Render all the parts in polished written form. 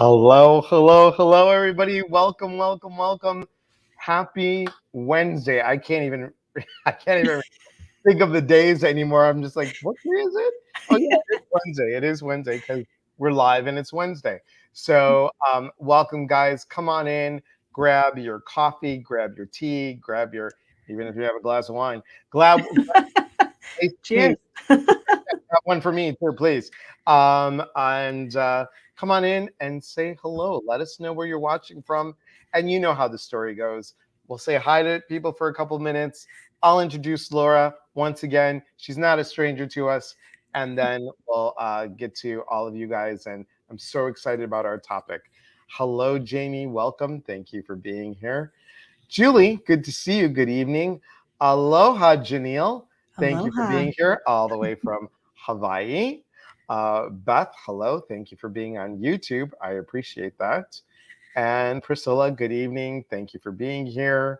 Hello, hello, hello, everybody. Welcome, welcome, welcome. Happy Wednesday. I can't even think of the days anymore. I'm just like, what day is it? Oh yeah, it's Wednesday. It is Wednesday because we're live and it's Wednesday. So, welcome, guys. Come on in, grab your coffee, grab your tea, even if you have a glass of wine, grab iced tea. Cheers. Got one for me too, please. And come on in and say hello. Let us know where you're watching from. And you know how the story goes. We'll say hi to people for a couple minutes. I'll introduce Laura once again. She's not a stranger to us. And then we'll get to all of you guys. And I'm so excited about our topic. Hello, Jamie. Welcome. Thank you for being here. Julie, good to see you. Good evening. Aloha, Janelle. Thank you for Aloha. being here all the way from Hawaii. Beth, hello. Thank you for being on YouTube. I appreciate that. And Priscilla, good evening. Thank you for being here.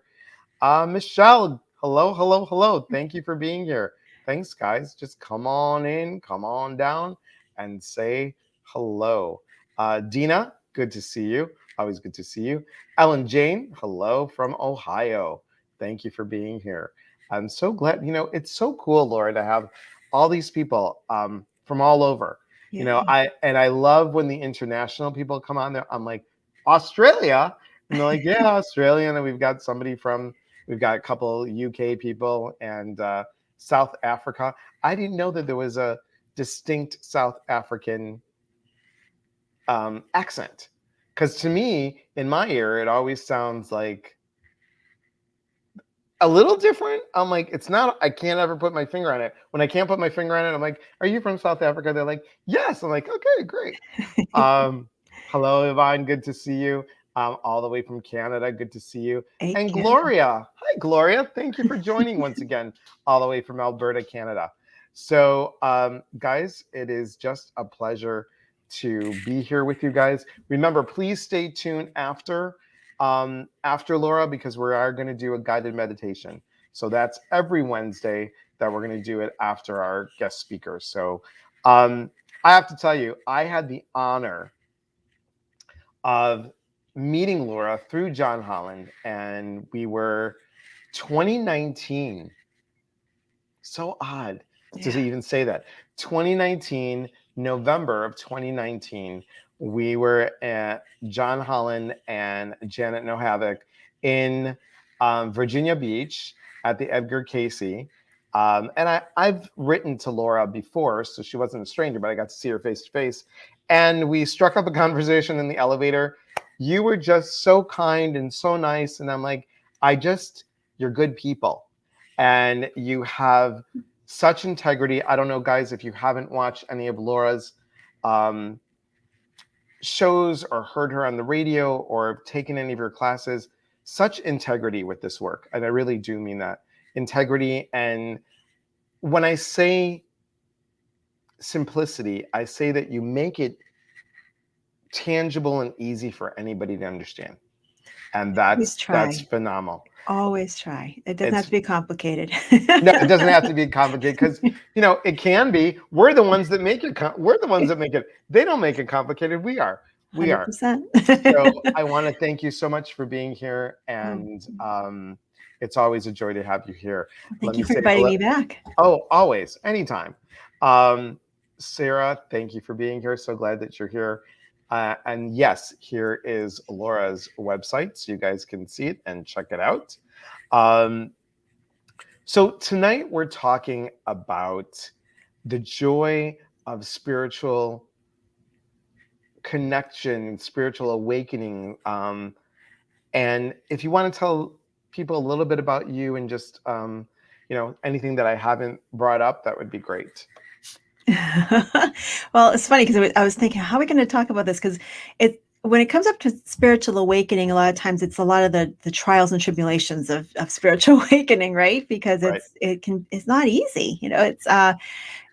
Michelle, hello, hello, hello. Thank you for being here. Thanks, guys. Just come on in, come on down, and say hello. Dina, good to see you. Always good to see you. Ellen Jane, hello from Ohio. Thank you for being here. I'm so glad, it's so cool, Laura, to have all these people from all over. Yeah. I love when the international people come on there. I'm like, Australia? And they're like, yeah, Australia. And then we've got a couple UK people and South Africa. I didn't know that there was a distinct South African accent. Because to me, in my ear, it always sounds like a little different. I'm like, it's not, I can't ever put my finger on it. When I can't put my finger on it, I'm like, are you from South Africa? They're like, yes. I'm like, okay, great. Hello, Yvonne. Good to see you. All the way from Canada. Good to see you. Hey, And Canada. Gloria. Hi, Gloria. Thank you for joining once again, all the way from Alberta, Canada. So, guys, it is just a pleasure to be here with you guys. Remember, please stay tuned after Laura, because we are going to do a guided meditation. So that's every Wednesday that we're going to do it after our guest speakers. So I have to tell you, I had the honor of meeting Laura through John Holland, and we were 2019. So odd to even say that. 2019, November of 2019, we were at John Holland and Janet No Havoc in Virginia Beach at the Edgar Casey. And I've written to Laura before, so she wasn't a stranger, but I got to see her face to face. And we struck up a conversation in the elevator. You were just so kind and so nice. And I'm like, you're good people. And you have such integrity. I don't know, guys, if you haven't watched any of Laura's shows or heard her on the radio or taken any of her classes, such integrity with this work. And I really do mean that. Integrity. And when I say simplicity, I say that you make it tangible and easy for anybody to understand. And that's phenomenal. Always try. It doesn't have to be complicated. No, it doesn't have to be complicated because, it can be. We're the ones that make it. We're the ones that make it. They don't make it complicated. We are. 100%. So I want to thank you so much for being here. And it's always a joy to have you here. Thank you for inviting me back. Oh, always. Anytime. Sarah, thank you for being here. So glad that you're here. And yes, here is Laura's website, so you guys can see it and check it out. So tonight we're talking about the joy of spiritual connection, spiritual awakening. And if you want to tell people a little bit about you and just, anything that I haven't brought up, that would be great. Well, it's funny because I was thinking, how are we going to talk about this? Because when it comes up to spiritual awakening, a lot of times it's a lot of the trials and tribulations of spiritual awakening, right? Because it's not easy. It's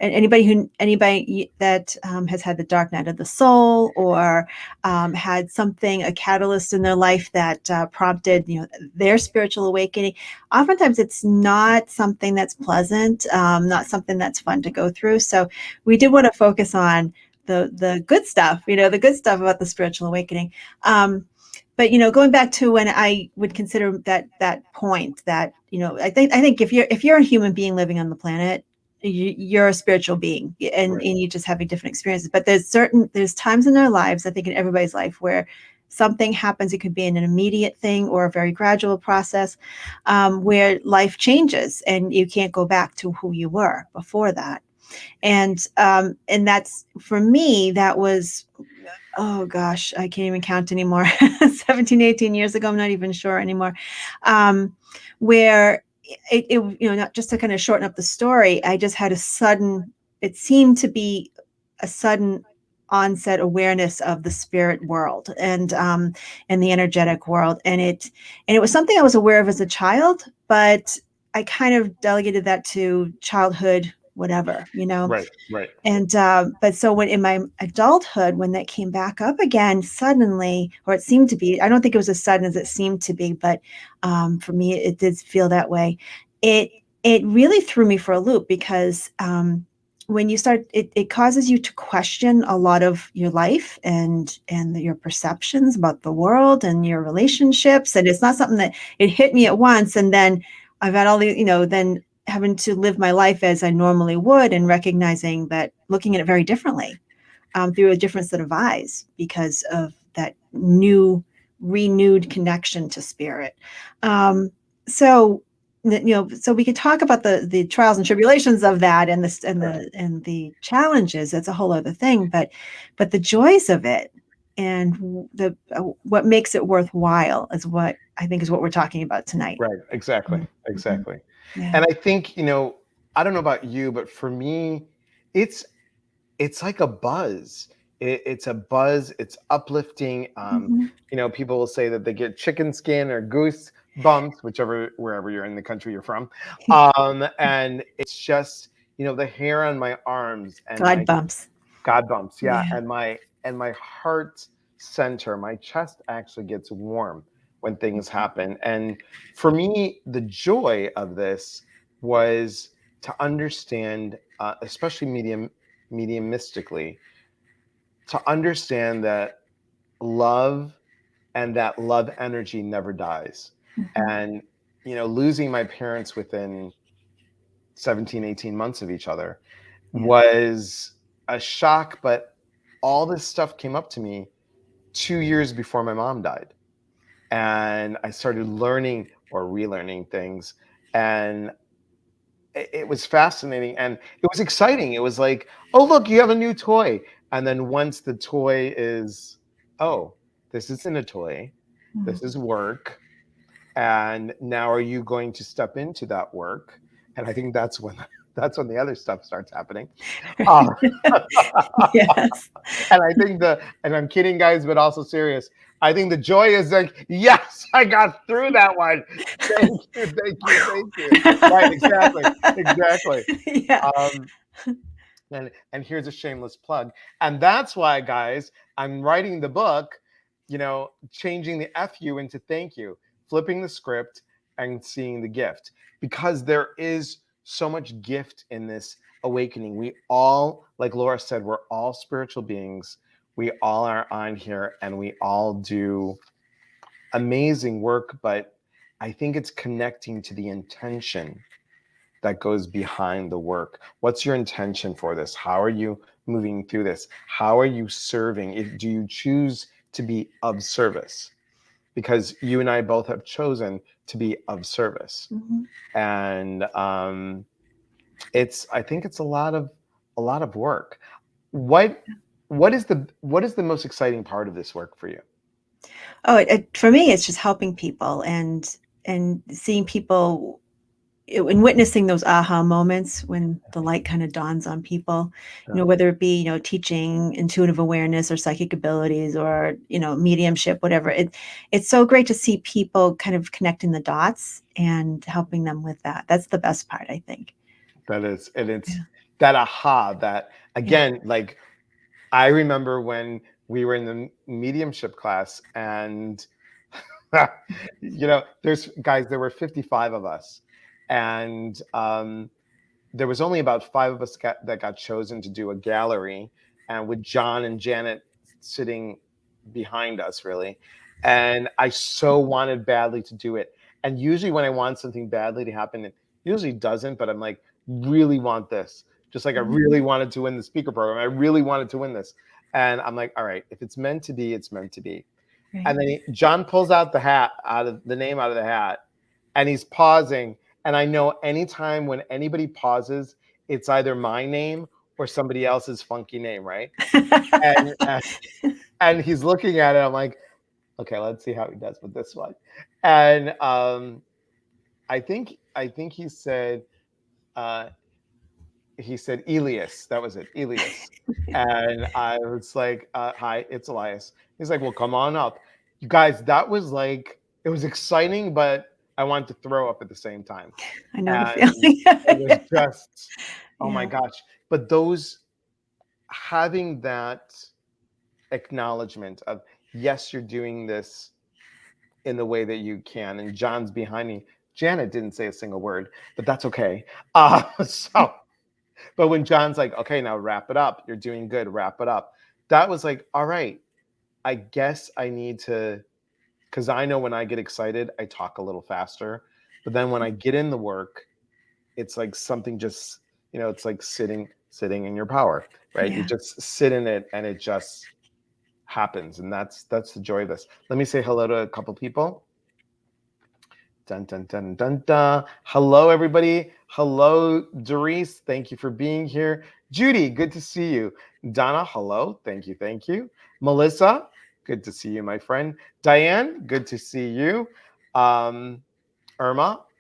and anybody that has had the dark night of the soul or had a catalyst in their life that prompted their spiritual awakening. Oftentimes it's not something that's pleasant, not something that's fun to go through. So we did want to focus on the good stuff, the good stuff about the spiritual awakening. But going back to when I would consider that point, that I think if you're a human being living on the planet, you're a spiritual being, and Right. you just having different experiences. But there's times in our lives, I think in everybody's life, where something happens. It could be an immediate thing or a very gradual process, where life changes and you can't go back to who you were before that. And that's, for me, that was, oh gosh, I can't even count anymore. 17, 18 years ago, I'm not even sure anymore. Where not just to kind of shorten up the story, I just had it seemed to be a sudden onset awareness of the spirit world, and the energetic world. And it was something I was aware of as a child, but I kind of delegated that to childhood, whatever. Right. Right. And but so when in my adulthood, when that came back up again suddenly, or it seemed to be, I don't think it was as sudden as it seemed to be, but for me, it did feel that way. It really threw me for a loop, because when you start, it causes you to question a lot of your life, and your perceptions about the world and your relationships. And it's not something that it hit me at once, and then I've had all the, then having to live my life as I normally would, and recognizing that, looking at it very differently, through a different set of eyes, because of that renewed connection to spirit. So, so we could talk about the trials and tribulations of that, and the challenges. That's a whole other thing, but the joys of it, and the what makes it worthwhile, is what I think is what we're talking about tonight. Right. Exactly. Mhm. Exactly. Yeah. And I think, I don't know about you, but for me, it's it's like a buzz. It's a buzz. It's uplifting. Mhm. People will say that they get chicken skin or goose bumps, wherever you're in the country you're from. And it's just, the hair on my arms and God my bumps. God bumps, yeah, Yeah. and my heart center, my chest actually gets warm when things happen. And for me, the joy of this was to understand, especially mediumistically, to understand that love and that love energy never dies. Mhm. And losing my parents within 17, 18 months of each other Yeah. was a shock, but all this stuff came up to me 2 years before my mom died. And I started learning or relearning things. And it was fascinating and it was exciting. It was like, oh, look, you have a new toy. And then once the toy is, oh, this isn't a toy, Mm. this is work. And now are you going to step into that work? And I think that's when the other stuff starts happening. Uh, Yes. and I think and I'm kidding, guys, but also serious. I think the joy is like, yes, I got through that one. Thank you, thank you, thank you. Right, exactly, exactly. Yeah. Um, and here's a shameless plug. And that's why, guys, I'm writing the book, changing the FU into thank you, flipping the script and seeing the gift. Because there is so much gift in this awakening. We all, like Laura said, we're all spiritual beings. We all are on here and we all do amazing work, but I think it's connecting to the intention that goes behind the work. What's your intention for this? How are you moving through this? How are you serving? Do you choose to be of service? Because you and I both have chosen to be of service, Mhm. and I think it's a lot of work. What what is the most exciting part of this work for you? Oh, for me, it's just helping people, and seeing people, and witnessing those aha moments when the light kind of dawns on people, Yeah, whether it be, teaching intuitive awareness or psychic abilities, or, mediumship, whatever. It's so great to see people kind of connecting the dots and helping them with that. That's the best part, I think. that is, and it's Yeah. that aha that Yeah. again, like I remember when we were in the mediumship class and there were 55 of us and there was only about five of us that got chosen to do a gallery and with John and Janet sitting behind us, really. And I so wanted badly to do it. And usually when I want something badly to happen, it usually doesn't, but I'm like, really want this. Just like I really wanted to win the speaker program. I really wanted to win this. And I'm like, all right, if it's meant to be, it's meant to be. Right. And then John pulls out the hat the name out of the hat, and he's pausing. And I know anytime when anybody pauses, it's either my name or somebody else's funky name, right? And and he's looking at it. I'm like, okay, let's see how he does with this one. And I think uh, he said Elias. That was it, Elias. And I was like, hi, it's Elias. He's like, well, come on up. You guys, that was like, it was exciting, but I wanted to throw up at the same time. I know the And feeling. it was just, oh my Yeah. gosh. But those, having that acknowledgement of, yes, you're doing this in the way that you can. And John's behind me. Janet didn't say a single word, but that's okay. But when John's like, okay, now wrap it up. You're doing good. Wrap it up. That was like, all right, I guess I need to, because I know when I get excited, I talk a little faster. But then when I get in the work, it's like something just, it's like sitting in your power, right? You Yeah. just sit in it and it just happens. And that's the joy of this. Let me say hello to a couple people. Dun, dun, dun, dun, dun. Hello, everybody. Hello, Doris. Thank you for being here. Judy, good to see you. Donna, hello. Thank you. Thank you. Melissa, good to see you, my friend. Diane, good to see you. Irma,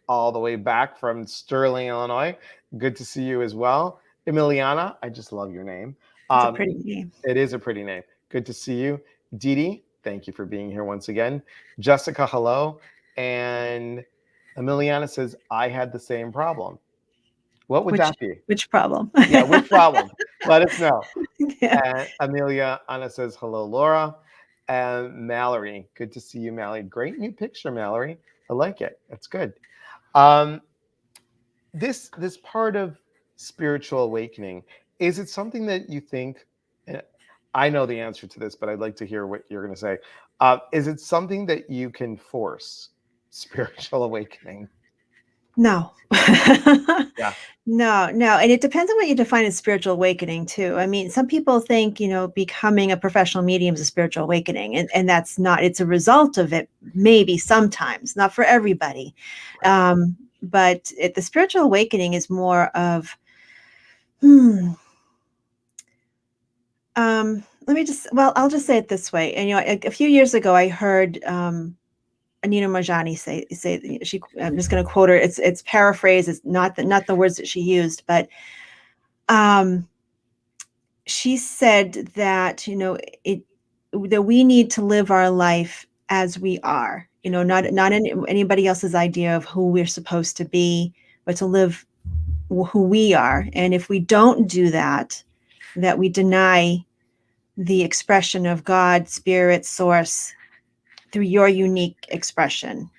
all the way back from Sterling, Illinois. Good to see you as well. Emiliana, I just love your name. It's a pretty name. It is a pretty name. Good to see you. Dee Dee, thank you for being here once again. Jessica, hello. And Emiliana says, I had the same problem. What would that be? Which problem? Yeah, which problem? Let us know. Yeah. And Amelia Anna says, hello, Laura. And Mallory, good to see you, Mallory. Great new picture, Mallory. I like it. That's good. This part of spiritual awakening, is it something that you think, I know the answer to this, but I'd like to hear what you're going to say. Is it something that you can force, spiritual awakening? No. Yeah. No. And it depends on what you define as spiritual awakening too. I mean, some people think, becoming a professional medium is a spiritual awakening, and that's not, it's a result of it, maybe sometimes, not for everybody. Right. But the spiritual awakening is more of, I'll just say it this way. And, a few years ago, I heard, Anita Mojani say she. I'm just going to quote her. It's paraphrased. It's not the words that she used, but she said that that we need to live our life as we are. Not anybody else's idea of who we're supposed to be, but to live who we are. And if we don't do that, that we deny the expression of God, Spirit, Source, through your unique expression.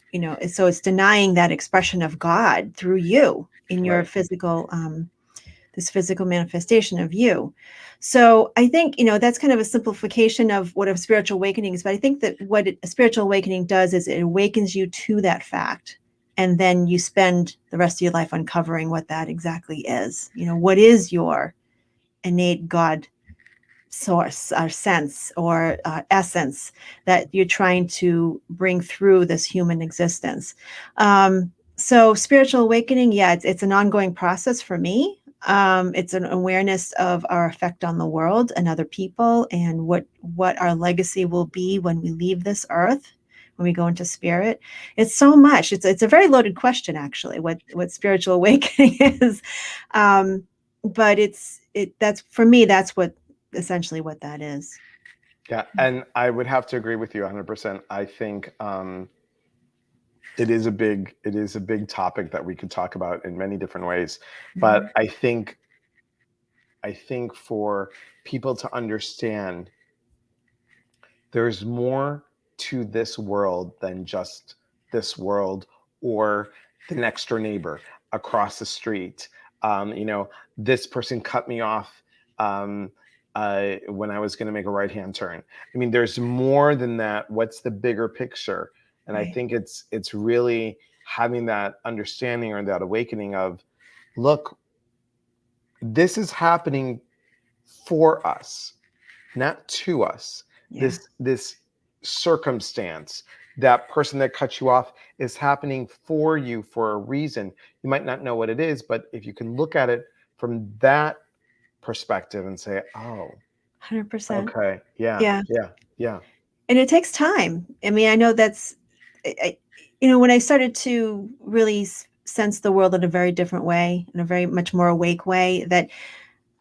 So it's denying that expression of God through you in your Right. physical, this physical manifestation of you. So I think, that's kind of a simplification of what a spiritual awakening is. But I think that what a spiritual awakening does is it awakens you to that fact. And then you spend the rest of your life uncovering what that exactly is. What is your innate God source or sense or essence that you're trying to bring through this human existence. So spiritual awakening, yeah, it's an ongoing process for me. It's an awareness of our effect on the world and other people, and what our legacy will be when we leave this earth, when we go into spirit. It's so much. It's a very loaded question, actually, what spiritual awakening is. But that's for me, that's what essentially what that is. Yeah, and I would have to agree with you 100%. I think it is a big topic that we could talk about in many different ways. But I think for people to understand, there's more to this world than just this world or the next door neighbor across the street. This person cut me off. when I was going to make a right hand turn. I mean, there's more than that. What's the bigger picture? And I Right. think it's really having that understanding or that awakening of, look, this is happening for us, not to us. Yeah. This circumstance, that person that cut you off, is happening for you for a reason. You might not know what it is, but if you can look at it from that perspective and say, oh, 100%. okay, yeah, Yeah. yeah, yeah, And it takes time. I mean, I know that's, when I started to really sense the world in a very different way, in a very much more awake way, that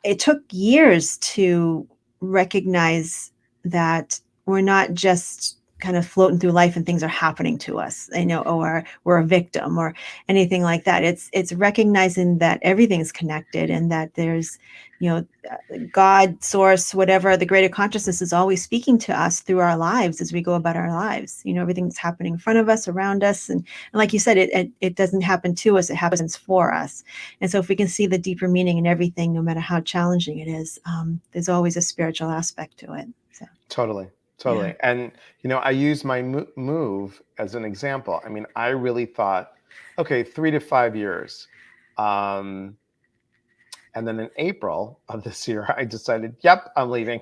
it took years to recognize that we're not just kind of floating through life and things are happening to us, or we're a victim or anything like that. It's recognizing that everything's connected and that there's, you know, God, source, whatever, the greater consciousness is always speaking to us through our lives as we go about our lives. Everything's happening in front of us, around us. And like you said, it doesn't happen to us, it happens for us. And so if we can see the deeper meaning in everything, no matter how challenging it is, there's always a spiritual aspect to it. So, totally, yeah. totally. And I use my move as an example. I mean, I really thought, okay, 3 to 5 years. Um, and then in April of this year, I decided, yep, I'm leaving.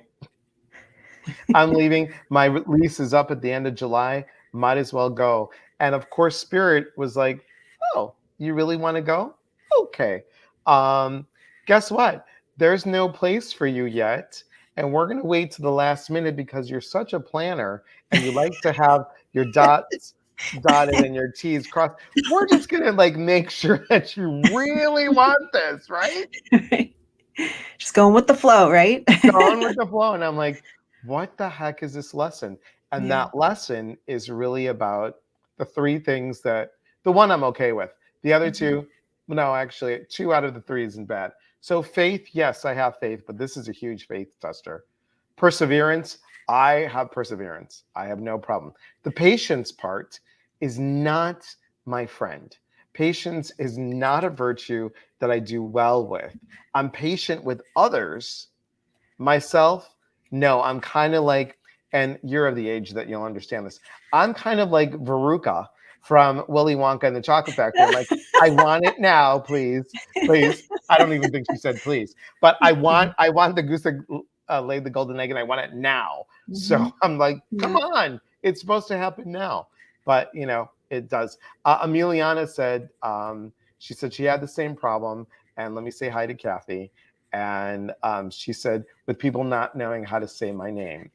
I'm leaving. My lease is up at the end of July. Might as well go. And of course, Spirit was like, "Oh, you really want to go? Okay. Um, guess what? There's no place for you yet, and we're gonna wait to the last minute because you're such a planner and you like to have your dots dotted and your T's crossed. We're just gonna like make sure that you really want this, right?" Just going with the flow, right? Going with the flow. And I'm like, what the heck is this lesson? And Yeah. that lesson is really about the three things that the one I'm okay with. The other Mhm. two, no, actually, two out of the three isn't bad. So faith, yes, I have faith, but this is a huge faith tester. Perseverance, I have perseverance. I have no problem. The patience part is not my friend. Patience is not a virtue that I do well with. I'm patient with others. Myself, no, I'm kind of like, and you're of the age that you'll understand this. I'm kind of like Veruca from Willy Wonka and the Chocolate Factory. I'm like, I want it now, please, please. I don't even think she said please, but I want the goose that laid the golden egg, and I want it now. So Mhm. I'm like, come Yeah. on, it's supposed to happen now, but it does. Emiliana said, she said she had the same problem, and let me say hi to Kathy. And she said, with people not knowing how to say my name.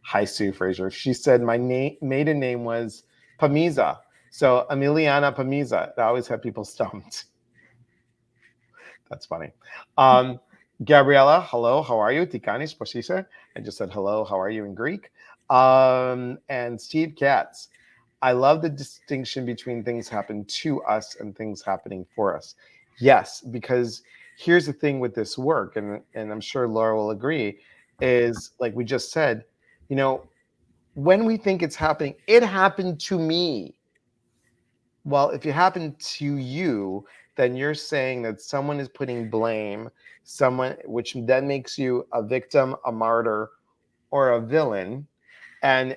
Hi, Sue Fraser. She said my maiden name was Pamiza. So Emiliana Pamiza. It always had people stumped. That's funny. Um, Gabriella, hello, how are you? Tikanis Posisa. I just said hello, how are you in Greek? And Steve Katz. I love the distinction between things happen to us and things happening for us. Yes, because here's the thing with this work, and I'm sure Laura will agree, is like we just said, you know, when we think it's happening, it happened to me. Well, if it happened to you, then you're saying that someone is putting blame, someone, which then makes you a victim, a martyr, or a villain. And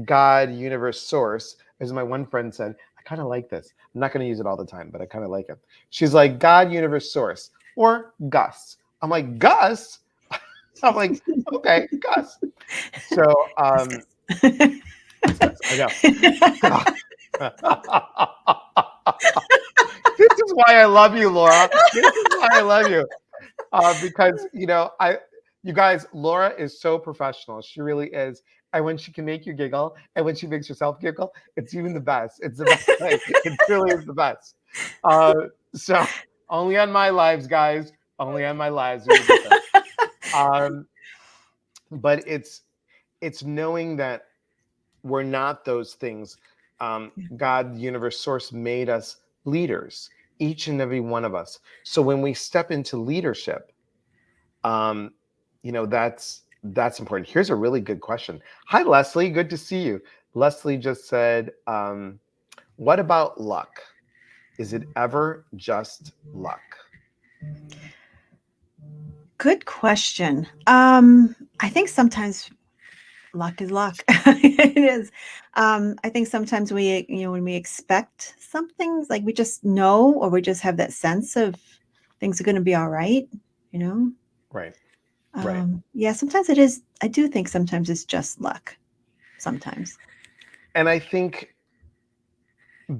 God, universe, source, as my one friend said, I kind of like this. I'm not going to use it all the time, but I kind of like it. She's like, God, universe, source, or Gus. I'm like, Gus? I'm like, okay, Gus. So, Discuss. I know. This is why I love you, Laura. This is why I love you. Because you guys, Laura is so professional. She really is. And when she can make you giggle, and when she makes herself giggle, it's even the best. It's the best thing. It truly is the best. So only on my lives, guys. Only on my lives do we get this. Um, but it's knowing that we're not those things. God, the universe, source made us leaders, each and every one of us. So when we step into leadership, um, that's important. Here's a really good question. Hi, Leslie. Good to see you. Leslie just said, "What about luck? Is it ever just luck?" Good question. I think sometimes luck is luck. It is. I think sometimes when we expect something, like we just know, or we just have that sense of things are going to be all right, you know? Right. Right. Yeah, sometimes it is. I do think sometimes it's just luck. Sometimes. And I think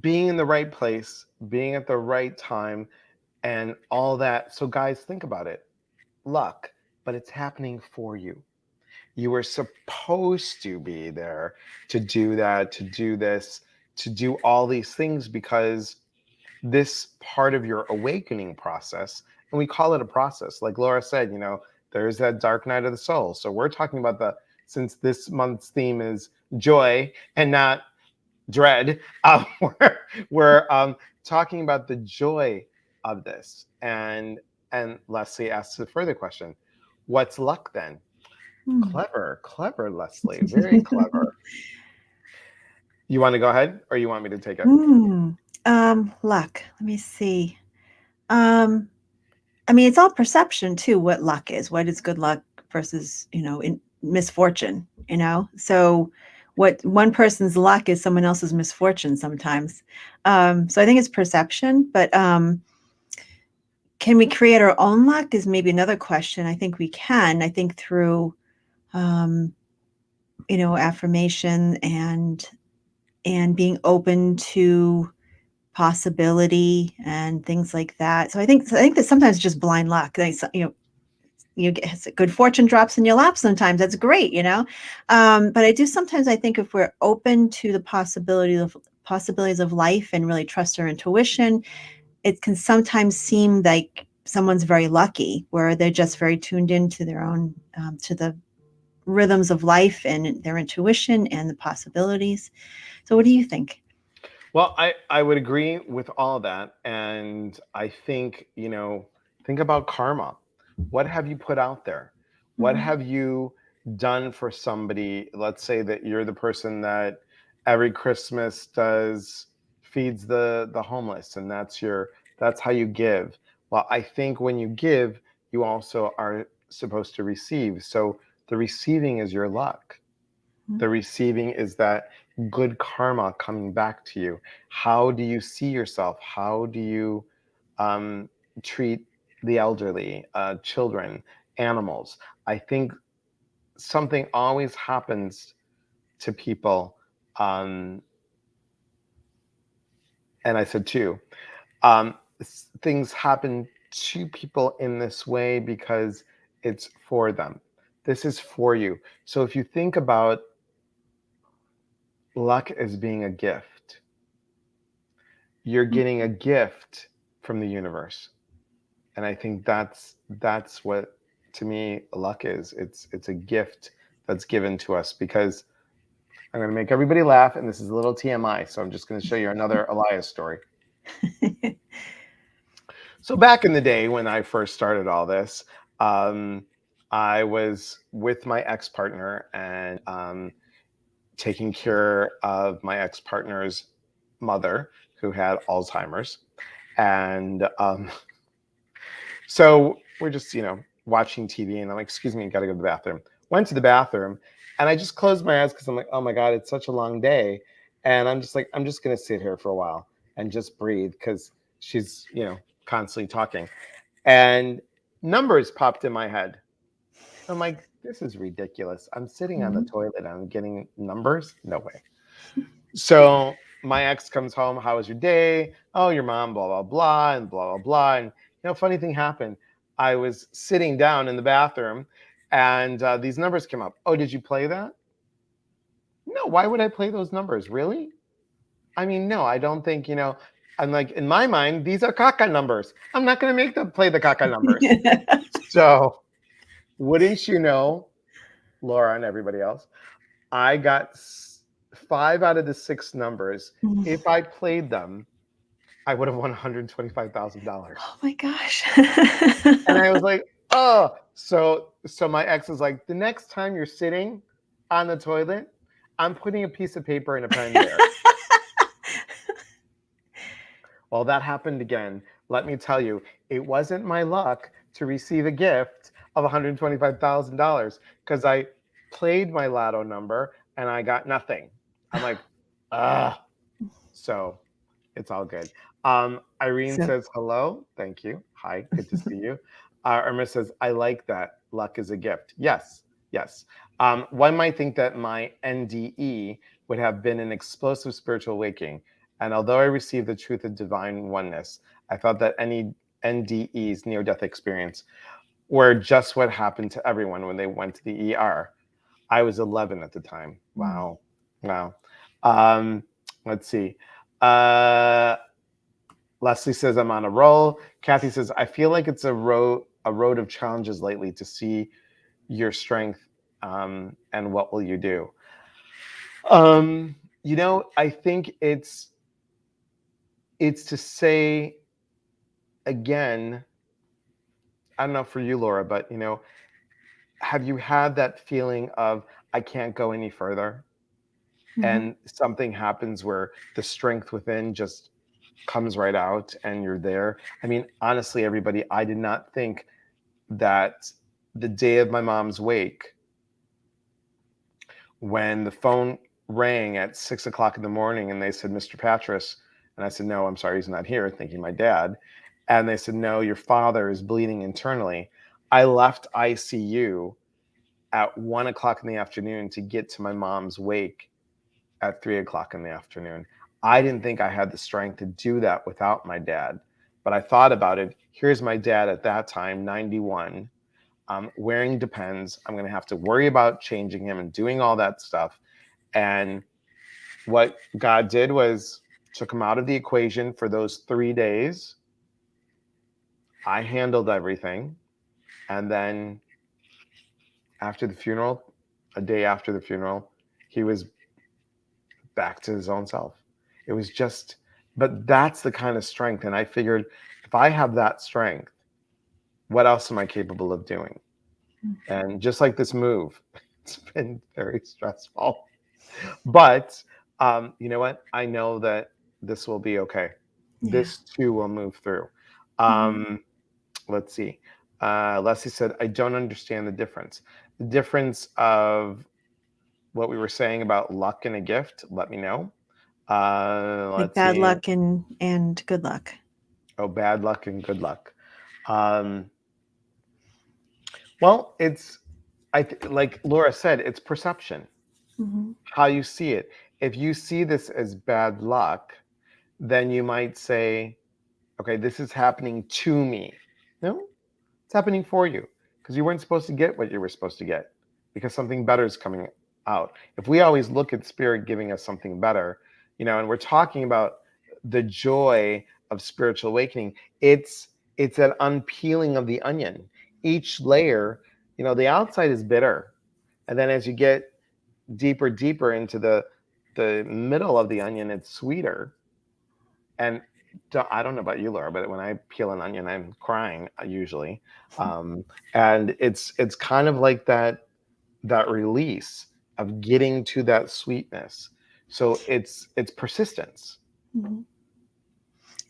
being in the right place, being at the right time, and all that. So, guys, think about it, luck, but it's happening for you. You were supposed to be there to do that, to do this, to do all these things because this part of your awakening process, and we call it a process, like Laura said, there's that dark night of the soul. So we're talking about since this month's theme is joy and not dread, we're talking about the joy of this. And Leslie asks a further question: what's luck then? Hmm. Clever, Leslie, very clever. You want to go ahead, or you want me to take it? Hmm. Luck. Let me see. Um, I mean, it's all perception too, what luck is. What is good luck versus, in misfortune, So what one person's luck is someone else's misfortune sometimes. So I think it's perception, but can we create our own luck is maybe another question. I think we can. I think through um, affirmation and being open to possibility and things like that. So I think that sometimes it's just blind luck. You get good fortune drops in your lap sometimes. That's great. But I think if we're open to the possibilities of life and really trust our intuition, it can sometimes seem like someone's very lucky, where they're just very tuned into their own to the rhythms of life and their intuition and the possibilities. So, what do you think? Well, I would agree with all that. And I think, think about karma. What have you put out there? What Mhm. have you done for somebody? Let's say that you're the person that every Christmas feeds the homeless, and that's how you give. Well, I think when you give, you also are supposed to receive. So the receiving is your luck. The receiving is that good karma coming back to you. How do you see yourself? How do you um, treat the elderly, children, animals? I think something always happens to people. Um, and I said too, things happen to people in this way because it's for them. This is for you. So if you think about luck as being a gift, you're getting a gift from the universe. And I think that's what, to me, luck is. It's a gift that's given to us. Because I'm going to make everybody laugh, and this is a little TMI, so I'm just going to show you another Elias story. So back in the day when I first started all this, um, I was with my ex-partner, and taking care of my ex-partner's mother, who had Alzheimer's. And so we're just, watching TV, and I'm like, excuse me, I gotta go to the bathroom. Went to the bathroom, and I just closed my eyes because I'm like, oh my God, it's such a long day. And I'm just like, I'm just gonna sit here for a while and just breathe, because she's, constantly talking. And numbers popped in my head. I'm like, this is ridiculous. I'm sitting on the Mhm. toilet and I'm getting numbers? No way. So my ex comes home. How was your day? Oh, your mom, blah, blah, blah, and blah, blah, blah. And, funny thing happened. I was sitting down in the bathroom, and these numbers came up. Oh, did you play that? No, why would I play those numbers? Really? I mean, no, I don't think, I'm like, in my mind, these are caca numbers. I'm not going to make them play the caca numbers. So, wouldn't you know, Laura and everybody else, I got 5 out of the 6 numbers. If I played them, I would have won $125,000. Oh my gosh. And I was like, oh, so my ex was like, the next time you're sitting on the toilet, I'm putting a piece of paper and a pen there. Well, that happened again. Let me tell you, it wasn't my luck to receive a gift of $125,000 because I played my lotto number and I got nothing. I'm like, ah. So it's all good. Irene So says hello. Thank you. Hi, good to see you. Irma says, I like that. Luck is a gift. Yes, yes. One might think that my NDE would have been an explosive spiritual awakening. And although I received the truth of divine oneness, I thought that any NDE's near death experience were just what happened to everyone when they went to the ER. I was 11 at the time. mm, Wow. Wow. Um, let's see. Uh, Leslie says I'm on a roll. Kathy says I feel like it's a road of challenges lately to see your strength, and what will you do. I think it's to say again. I don't know for you, Laura, but have you had that feeling of I can't go any further, mhm. and something happens where the strength within just comes right out and you're there? I mean, honestly, everybody, I did not think that the day of my mom's wake, when the phone rang at 6 o'clock in the morning and they said, Mr. Patras, and I said, no, I'm sorry, he's not here, thinking my dad. And they said, no, your father is bleeding internally. I left ICU at 1 o'clock in the afternoon to get to my mom's wake at 3 o'clock in the afternoon. I didn't think I had the strength to do that without my dad. But I thought about it. Here's my dad at that time, 91, wearing Depends. I'm going to have to worry about changing him and doing all that stuff. And what God did was took him out of the equation for those 3 days. I handled everything. And then after the funeral, a day after the funeral, he was back to his own self. It was just, but that's the kind of strength. And I figured if I have that strength, what else am I capable of doing? And just like this move, it's been very stressful. But you know what? I know that this will be okay. Yeah. This too will move through. Mhm. Um, let's see. Leslie said, I don't understand the difference. The difference of what we were saying about luck and a gift, let me know. Like Let's bad see. luck and good luck. Oh, bad luck and good luck. Um, well, like Laura said, it's perception, Mhm. how you see it. If you see this as bad luck, then you might say, okay, this is happening to me. No, it's happening for you because you weren't supposed to get what you were supposed to get because something better is coming out. If we always look at spirit giving us something better, and we're talking about the joy of spiritual awakening, it's an unpeeling of the onion. Each layer, the outside is bitter, and then as you get deeper into the middle of the onion, it's sweeter. And I don't know about you, Laura, but when I peel an onion, I'm crying usually. And it's kind of like that release of getting to that sweetness. So it's persistence. Mhm.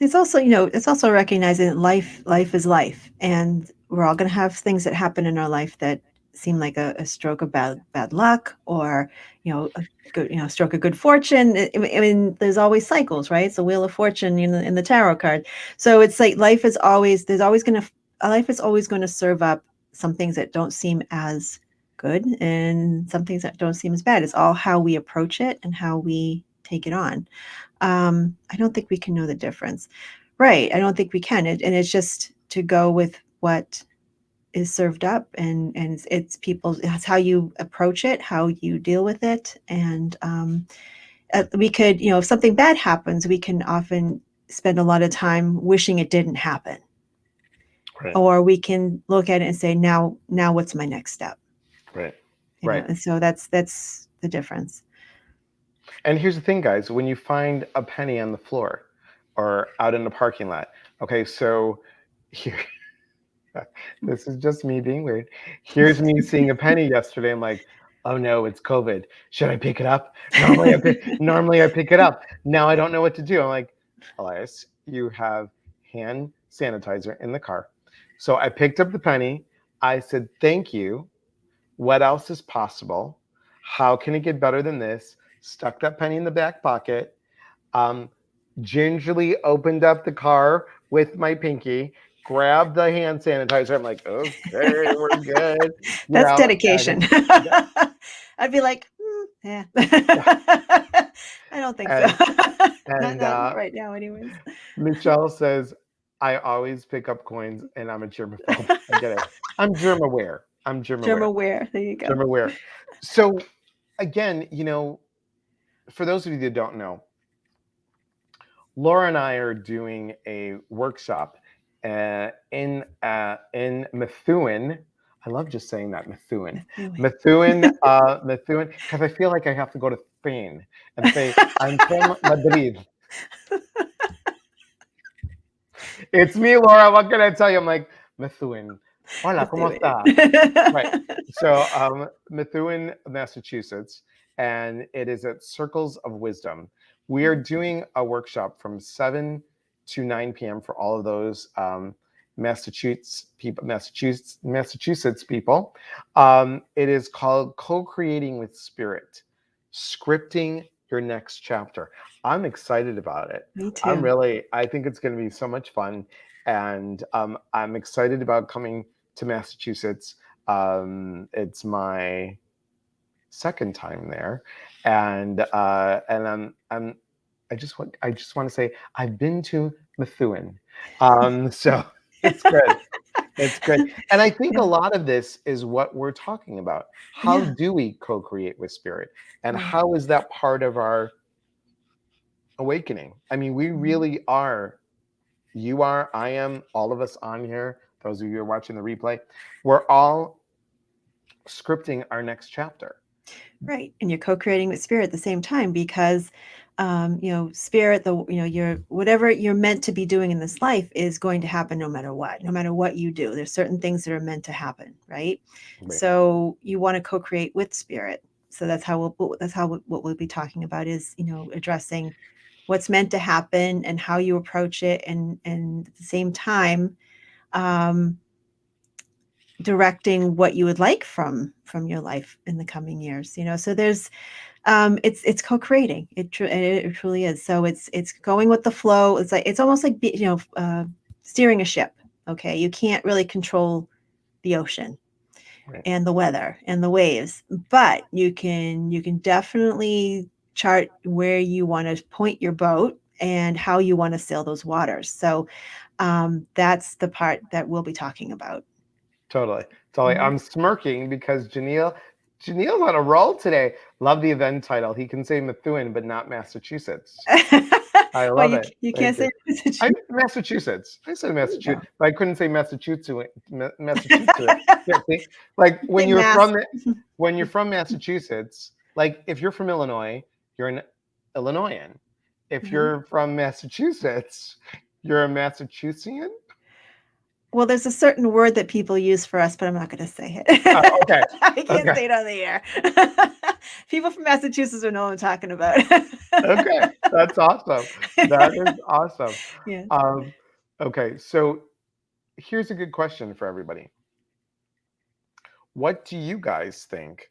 It's also recognizing that life is life, and we're all going to have things that happen in our life that seem like a stroke of bad luck, or a good stroke of good fortune. I mean, there's always cycles, right? It's a wheel of fortune in the tarot card. So it's like life is always going to serve up some things that don't seem as good and some things that don't seem as bad. It's all how we approach it and how we take it on. I don't think we can know the difference. Right. I don't think we can. And it's just to go with what is served up, and it's how you approach it, how you deal with it. And we could, if something bad happens, we can often spend a lot of time wishing it didn't happen. Right, Or we can look at it and say, now what's my next step? right, right. And so that's the difference. And here's the thing, guys, when you find a penny on the floor or out in the parking lot, okay, so here, this is just me being weird. Here's me seeing a penny yesterday. I'm like, oh no, it's COVID. Should I pick it up? Normally I pick it up. Now I don't know what to do. I'm like, Elias, you have hand sanitizer in the car. So I picked up the penny. I said, thank you. What else is possible? How can it get better than this? Stuck that penny in the back pocket. Um, gingerly opened up the car with my pinky, grabbed the hand sanitizer. I'm like, okay, we're good. You That's know, and dedication. I'd be like, yeah. I don't think so. and Not and not right now, anyways. Michelle says, I always pick up coins and I'm a germaphobe. I get it. I'm germ aware. I'm germ Germ aware. aware. There you go. Germ aware. So again, for those of you that don't know, Laura and I are doing a workshop in Methuen. I love just saying that, Methuen. Methuen, because I feel like I have to go to Spain and say I'm from Madrid. It's me, Laura. What can I tell you? I'm like Methuen. Hola, cómo estás? Right. So, Methuen, Massachusetts, and it is at Circles of Wisdom. We are doing a workshop from 7 to 9 p.m. for all of those Massachusetts people. It is called Co-Creating with Spirit, Scripting Your Next Chapter. I'm excited about it. Me too. I think it's going to be so much fun. And I'm excited about coming to Massachusetts. It's my second time there, and I just want to say I've been to Methuen, so it's good. It's good, and I think a Yeah. lot of this is what we're talking about. How Yeah. do we co-create with spirit, and Right. how is that part of our awakening? I mean, we Mhm. really are. You are, I am, all of us on here, those of you who are watching the replay, we're all scripting our next chapter. Right. And you're co-creating with spirit at the same time because spirit, your whatever you're meant to be doing in this life is going to happen no matter what you do. There's certain things that are meant to happen, right? Right. So you want to co-create with spirit. So what we'll be talking about is, addressing what's meant to happen and how you approach it, and at the same time, um, directing what you would like from your life in the coming years. So there's it's co-creating. It truly is. So it's going with the flow. It's almost like steering a ship. Okay, you can't really control the ocean Right. and the weather and the waves, but you can definitely chart where you want to point your boat and how you want to sail those waters. So that's the part that we'll be talking about. Totally. Totally. Mhm. I'm smirking because Janille's on a roll today. Love the event title. He can say Methuen, but not Massachusetts. I Well, love it. you can't Thank you. say Massachusetts. Massachusetts. I said There you go. Massachusetts, but I couldn't say Massachusetts. Massachusetts. Yeah, see? Like Say mass. when you're from Massachusetts, like if you're from Illinois, you're an Illinoisan. If Uh-huh. you're from Massachusetts, you're a Massachusettsian. Well, there's a certain word that people use for us, but I'm not going to say Oh, it. okay. I can't Okay. say it on the air. People from Massachusetts will know what I'm talking about. Okay. That's awesome. That is awesome. Yeah. Um, okay. So here's a good question for everybody. What do you guys think?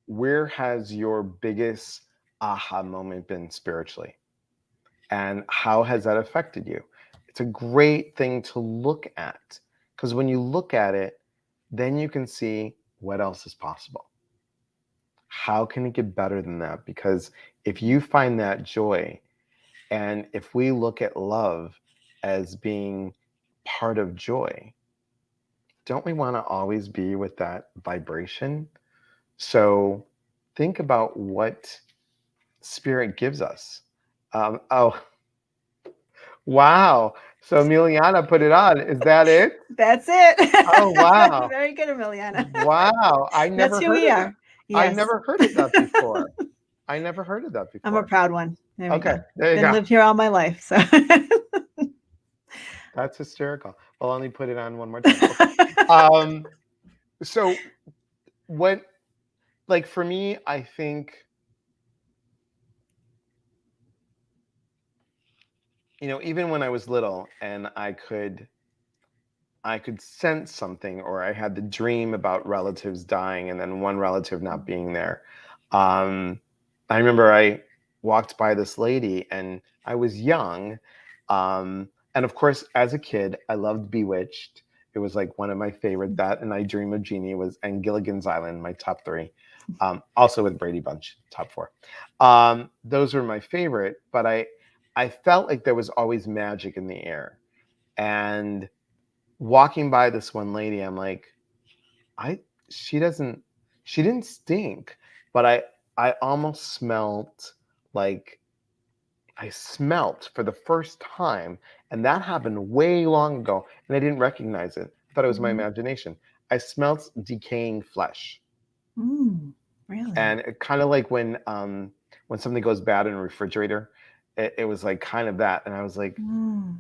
Where has your biggest aha moment been spiritually? And how has that affected you? It's a great thing to look at because when you look at it, then you can see what else is possible. How can it get better than that? Because if you find that joy, and if we look at love as being part of joy, don't we want to always be with that vibration? So think about what spirit gives us. Oh, wow. So Emiliana put it on. Is that it? That's it. Oh, wow. Very good, Emiliana. Wow. That's who we are. I Yes. never heard of that before. I never heard of that I'm a before. proud one. There we Okay. go. There you Been go. lived here all my life. So That's hysterical. Well, let me put it on one more time. Okay. Um, so what, like for me, I think, even when I was little and I could I could sense something, or I had the dream about relatives dying and then one relative not being there. Um, I remember I walked by this lady and I was young. And of course, as a kid, I loved Bewitched. It was like one of my favorite. That and I Dream of Jeannie was, and Gilligan's Island, my top three. Also with Brady Bunch, top four. Those were my favorite, but I felt like there was always magic in the air. And walking by this one lady, I'm like, I she doesn't she didn't stink, but I almost smelt like I smelt for the first time, and that happened way long ago, and I didn't recognize it. I thought it was my Mhm. imagination. I smelt decaying flesh, Mm, really? and it kind of like when something goes bad in a refrigerator, it was like kind of that, and I was like, Mm.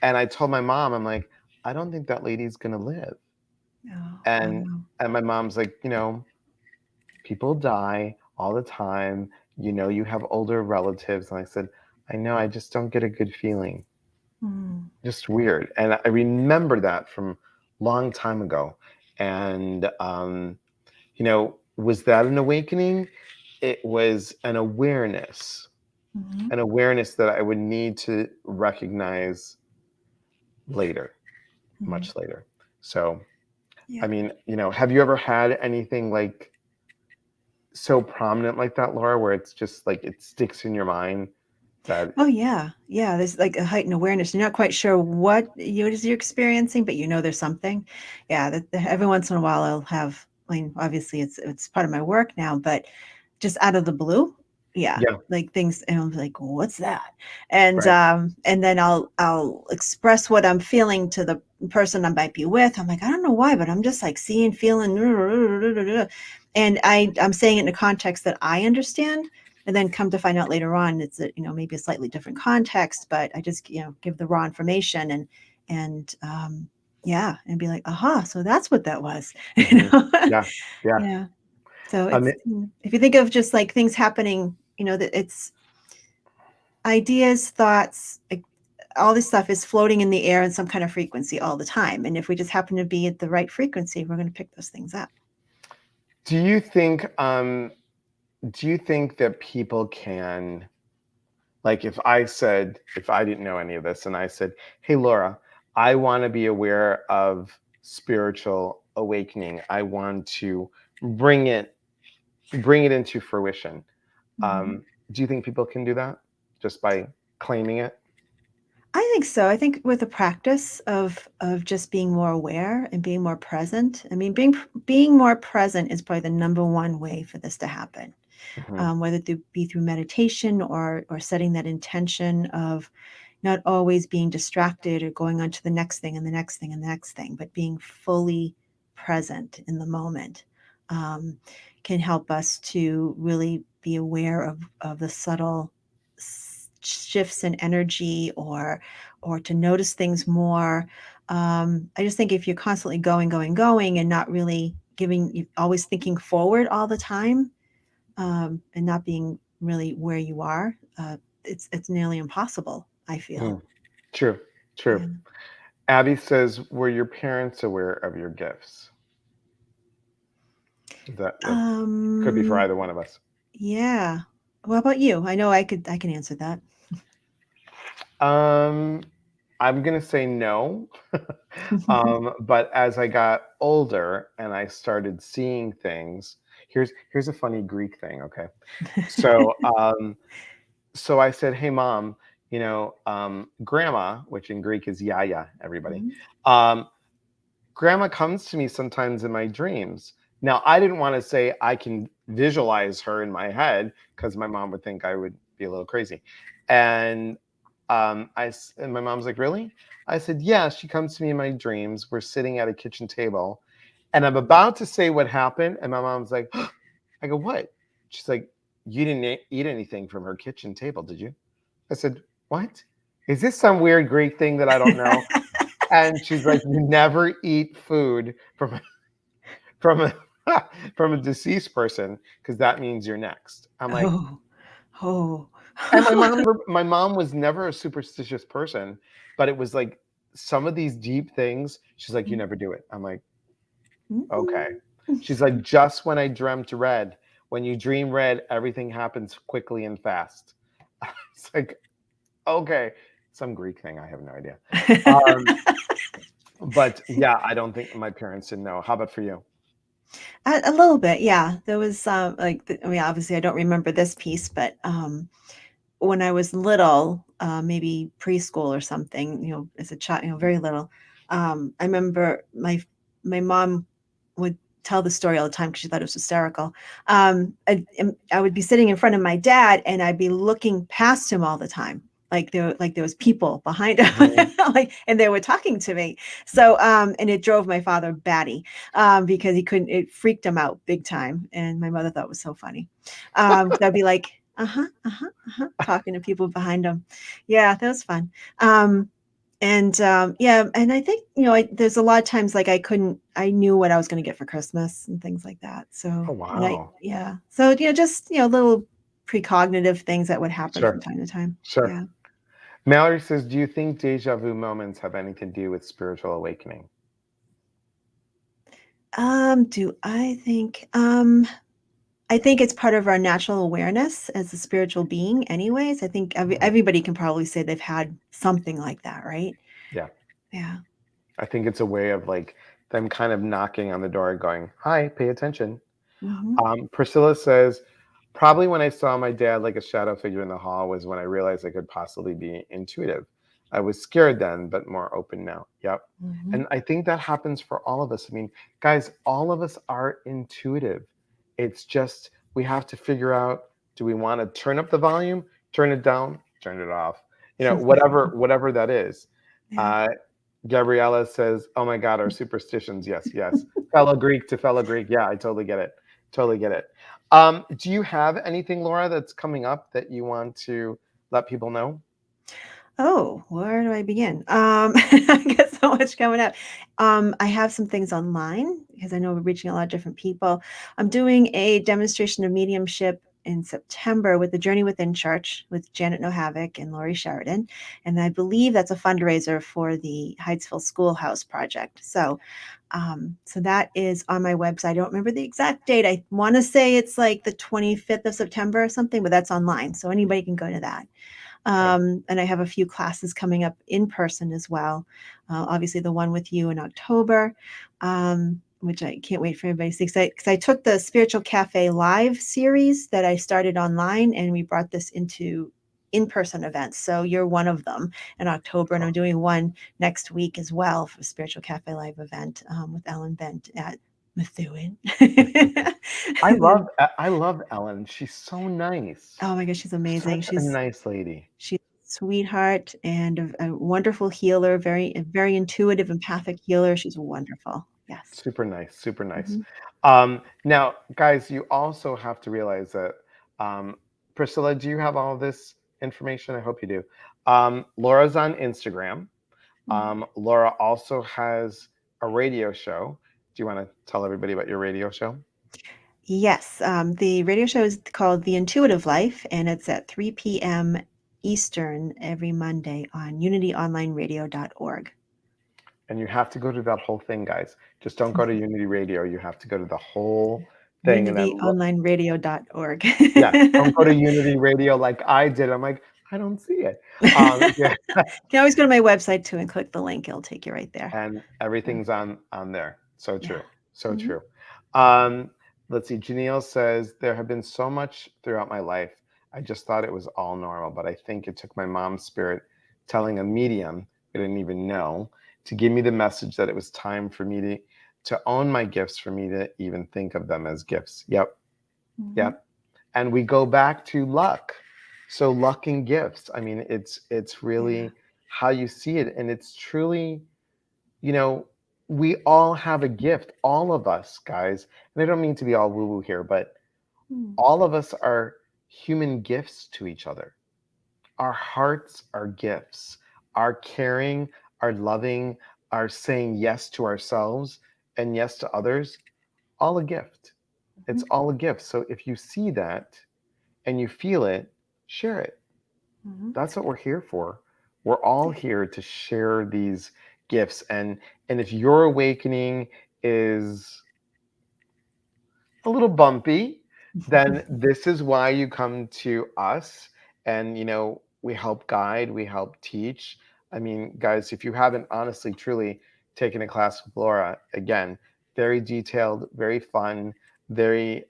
and I told my mom, I'm like, I don't think that lady's gonna live. Oh, and wow. and my mom's like, people die all the time, you have older relatives. And I said, I know, I just don't get a good feeling. Mm, Just weird. And I remember that from long time ago. And was that an awakening? It was mhm, an awareness that I would need to recognize later, mhm. much later. So I Yeah. mean, have you ever had anything like so prominent like that, Laura, where it's just like it sticks in your mind that Oh, yeah. Yeah, there's, like, a heightened awareness. You're not quite sure what you're experiencing, but you know there's something. Yeah, that every once in a while, I'll have I mean, obviously, it's part of my work now, but just out of the blue, yeah, yeah, like, things and I'm like, "What's that?" right. And then I'll express what I'm feeling to the person I might be with. I'm like, "I don't know why, but I'm just, like, seeing, feeling," and I'm saying it in a context that I understand, and then come to find out later on it's maybe a slightly different context, but I just give the raw information and yeah, and be like, aha, so that's what that was. Hmm. Yeah, yeah. Yeah, so I mean, if you think of just like things happening, that it's ideas, thoughts, like, all this stuff is floating in the air in some kind of frequency all the time, and if we just happen to be at the right frequency, we're going to pick those things up. do you think that people can, like, if I didn't know any of this and I said, hey Laura, I want to be aware of spiritual awakening. I want to bring it bring it into fruition. Mhm. Um, do you think people can do that just by claiming it? I think so. I think with the practice of just being more aware and being more present. I mean, being more present is probably the number one way for this to happen. Hmm. Whether it be through meditation or setting that intention of not always being distracted or going on to the next thing and the next thing and the next thing, but being fully present in the moment, um, can help us to really be aware of the subtle shifts in energy or to notice things more. I just think if you're constantly going and not really always thinking forward all the time, and not being really where you are, it's nearly impossible, I feel. Mm, true, true. Yeah. Abby says, were your parents aware of your gifts? That could be for Um, either one of us. yeah. What about you? I know I can answer that. Um, I'm gonna say no. But as I got older and I started seeing things, here's a funny Greek thing. Okay, so so I said, "Hey, mom, grandma, which in Greek is yaya, everybody. Mhm. Um, Grandma comes to me sometimes in my dreams." Now, I didn't want to say I can visualize her in my head because my mom would think I would be a little crazy. And and my mom's like, "Really?" I said, "Yeah, she comes to me in my dreams. We're sitting at a kitchen table, and I'm about to say what happened, and my mom's like, I go, "What?" She's like, "You didn't eat anything from her kitchen table, did you?" I said, "What? Is this some weird Greek thing that I don't know?" And she's like, "You never eat food from a from a deceased person because that means you're next." I'm like, Oh. Oh. and my mom was never a superstitious person, but it was like some of these deep things, she's like, you Mm. never do it. I'm like, okay. Mhm. She's like, just when I dreamt red, when you dream red, everything happens quickly and fast. It's like, okay, some Greek thing. I have no idea. Um, but yeah, I don't think my parents didn't know. How about for you? A little bit, yeah. There was I mean, obviously, I don't remember this piece, but when I was little, maybe preschool or something, as a child, very little, I remember my mom would tell the story all the time because she thought it was hysterical. I would be sitting in front of my dad, and I'd be looking past him all the time. Like there was people behind him, Mhm. like, and they were talking to me. So, and it drove my father batty, because he couldn't. It freaked him out big time, and my mother thought it was so funny. So I'd be like, talking to people behind him. Yeah, that was fun. Yeah, and I think, there's a lot of times like I knew what I was going to get for Christmas and things like that. So, Oh, and wow. yeah, so, just, little precognitive things that would happen from Sure. time to time. Sure. Yeah. Mallory says, do you think deja vu moments have anything to do with spiritual awakening? Do I think it's part of our natural awareness as a spiritual being anyways. I think Mhm. everybody can probably say they've had something like that, right? Yeah. Yeah. I think it's a way of like them kind of knocking on the door going, hi, pay attention. Mhm. Priscilla says, probably when I saw my dad like a shadow figure in the hall was when I realized I could possibly be intuitive. I was scared then, but more open now. Yep. Mhm. And I think that happens for all of us. I mean, guys, all of us are intuitive. It's just we have to figure out, do we want to turn up the volume, turn it down, turn it off? Whatever that is. Yeah. Uh, Gabriella says, "Oh my God, our superstitions." Yes, yes. Fellow Greek to fellow Greek. Yeah, I totally get it. Totally get it. Do you have anything, Laura, that's coming up that you want to let people know? Oh, where do I begin? I got so much coming up. I have some things online because I know we're reaching a lot of different people. I'm doing a demonstration of mediumship in September with the Journey Within Church with Janet Nohavik and Laurie Sheridan. And I believe that's a fundraiser for the Hydesville Schoolhouse Project. So that is on my website. I don't remember the exact date. I want to say it's like the 25th of September or something, but that's online. So anybody can go to that. Okay. And I have a few classes coming up in person as well. Obviously, the one with you in October, which I can't wait for everybody to see. Because I took the Spiritual Cafe Live series that I started online, and we brought this into in-person events. So you're one of them in October, and I'm doing one next week as well for Spiritual Cafe Live event with Ellen Bent at Methuen. I love Ellen. She's so nice. Oh my gosh, she's amazing. Such a nice lady. She's a sweetheart and a wonderful healer, a very intuitive, empathic healer. She's wonderful. Yes. Super nice, super nice. Mhm. Now, guys, you also have to realize that, um, Priscilla, do you have all this information? I hope you do. Laura's on Instagram. Mhm. Laura also has a radio show. Do you want to tell everybody about your radio show? Yes, the radio show is called The Intuitive Life, and it's at 3 p.m. Eastern every Monday on unityonlineradio.org. And you have to go to that whole thing, guys. Just don't go to Unity Radio. You have to go to the whole thing and then look. Unityonlineradio.org. Yeah, don't go to Unity Radio like I did. I'm like, I don't see it. Yeah, You can always go to my website too and click the link. It'll take you right there. and So, everything's on there. So yeah. true. So Mhm. true. Um, let's see. Janelle says there have been so much throughout my life. I just thought it was all normal, but I think it took my mom's spirit telling a medium I didn't even know to give me the message that it was time for me to own my gifts, for me to even think of them as gifts. Yep. Mhm. Yep. And we go back to luck. So luck and gifts. I mean, it's Yeah. really how you see it, and it's truly, you know, we all have a gift, all of us, guys. And I don't mean to be all woo-woo here, but Mm. all of us are human gifts to each other. Our hearts are gifts. Our caring, our loving, our saying yes to ourselves and yes to others, all a gift. It's Mhm. all a gift. So if you see that and you feel it, share it. Mhm. That's what we're here for. we're all here to share these gifts, and if your awakening is a little bumpy, then this is why you come to us. And, we help guide, we help teach. I mean, guys, if you haven't honestly, truly taken a class with Laura, again, very detailed, very fun, very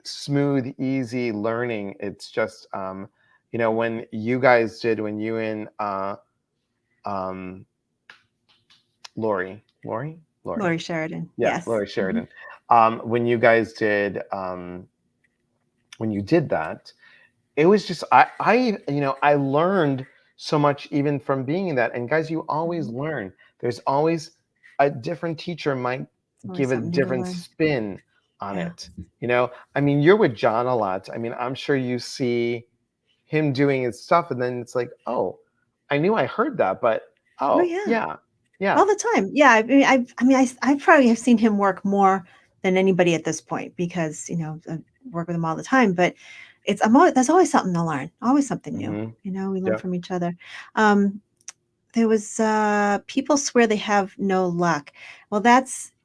smooth, easy learning. It's just, when you guys did, when you and um, Lori, Lori Sheridan. yeah, Yes. Lori Sheridan, when you guys did, when you did that, it was just I learned so much even from being in that. And guys, you always Mhm. learn. There's always a different teacher might It's always give a something new to different learn. spin on Yeah. it. I mean, you're with John a lot. I mean, I'm sure you see him doing his stuff, and then it's like, oh, I knew I heard that, but Oh oh yeah. yeah, yeah. All the time. Yeah. I probably have seen him work more than anybody at this point because, I work with him all the time, but there's always something to learn, always something new. Hmm. We learn Yeah. from each other. Um, there was, people swear they have no luck. Well,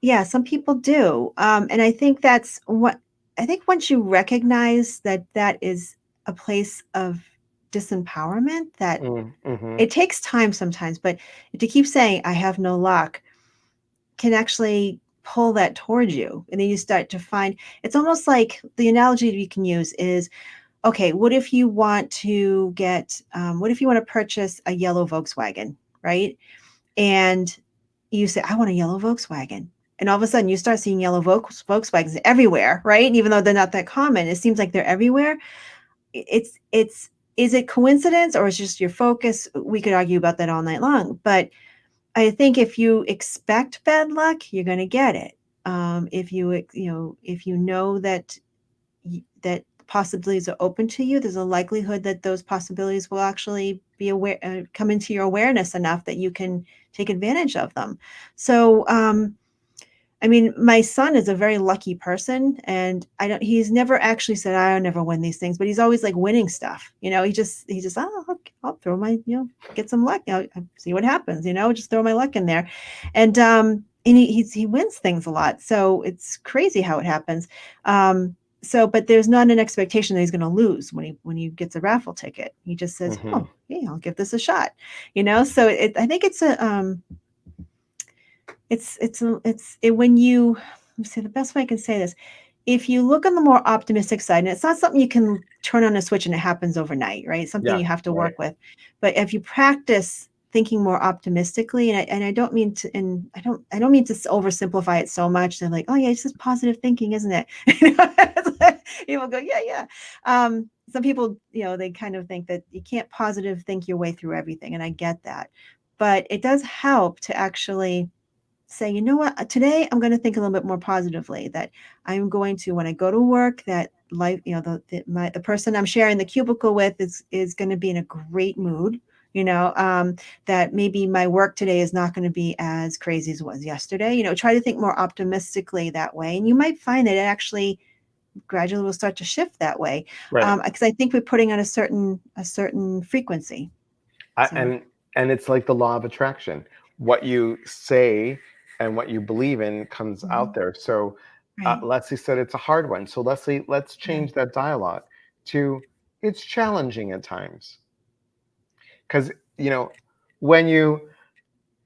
yeah, some people do. And I think once you recognize that that is a place of disempowerment, that Mm-hmm. it takes time sometimes, but to keep saying, I have no luck, can actually pull that towards you. And then you start to find it's almost like the analogy you can use is okay, what if you want to purchase a yellow Volkswagen, right? And you say, I want a yellow Volkswagen. And all of a sudden you start seeing yellow Volkswagens everywhere, right? And even though they're not that common, it seems like they're everywhere. Is it coincidence or is just your focus? We could argue about that all night long, but I think if you expect bad luck, you're going to get it. If you know that that possibilities are open to you, there's a likelihood that those possibilities will actually be come into your awareness enough that you can take advantage of them. So, I mean, my son is a very lucky person, and he's never actually said, I'll never win these things, but he's always like winning stuff. He just, oh, I'll throw get some luck. I'll see what happens, just throw my luck in there. And he wins things a lot. So it's crazy how it happens. But there's not an expectation that he's going to lose when he gets a raffle ticket. He just says, Mm-hmm. oh, yeah, I'll give this a shot. So I think when you, let me say the best way I can say this, if you look on the more optimistic side, and it's not something you can turn on a switch and it happens overnight, right? It's something Yeah. you have to Right. work with. But if you practice thinking more optimistically, and I don't mean to, and I don't mean to oversimplify it so much. They're like, oh yeah, it's just positive thinking, isn't it? People go, yeah, yeah. Some people, they kind of think that you can't positive think your way through everything, and I get that. But it does help to actually say, you know what, today I'm going to think a little bit more positively, that I'm going to, when I go to work, that life, the person I'm sharing the cubicle with is going to be in a great mood, that maybe my work today is not going to be as crazy as it was yesterday. Try to think more optimistically that way. And you might find that it actually gradually will start to shift that way. Right. Because I think we're putting on a certain frequency. I, So, and it's like the law of attraction. What you say and what you believe in comes out mhm, there. So right. Leslie said it's a hard one. So Leslie, let's Yeah. change that dialogue to it's challenging at times. Because when you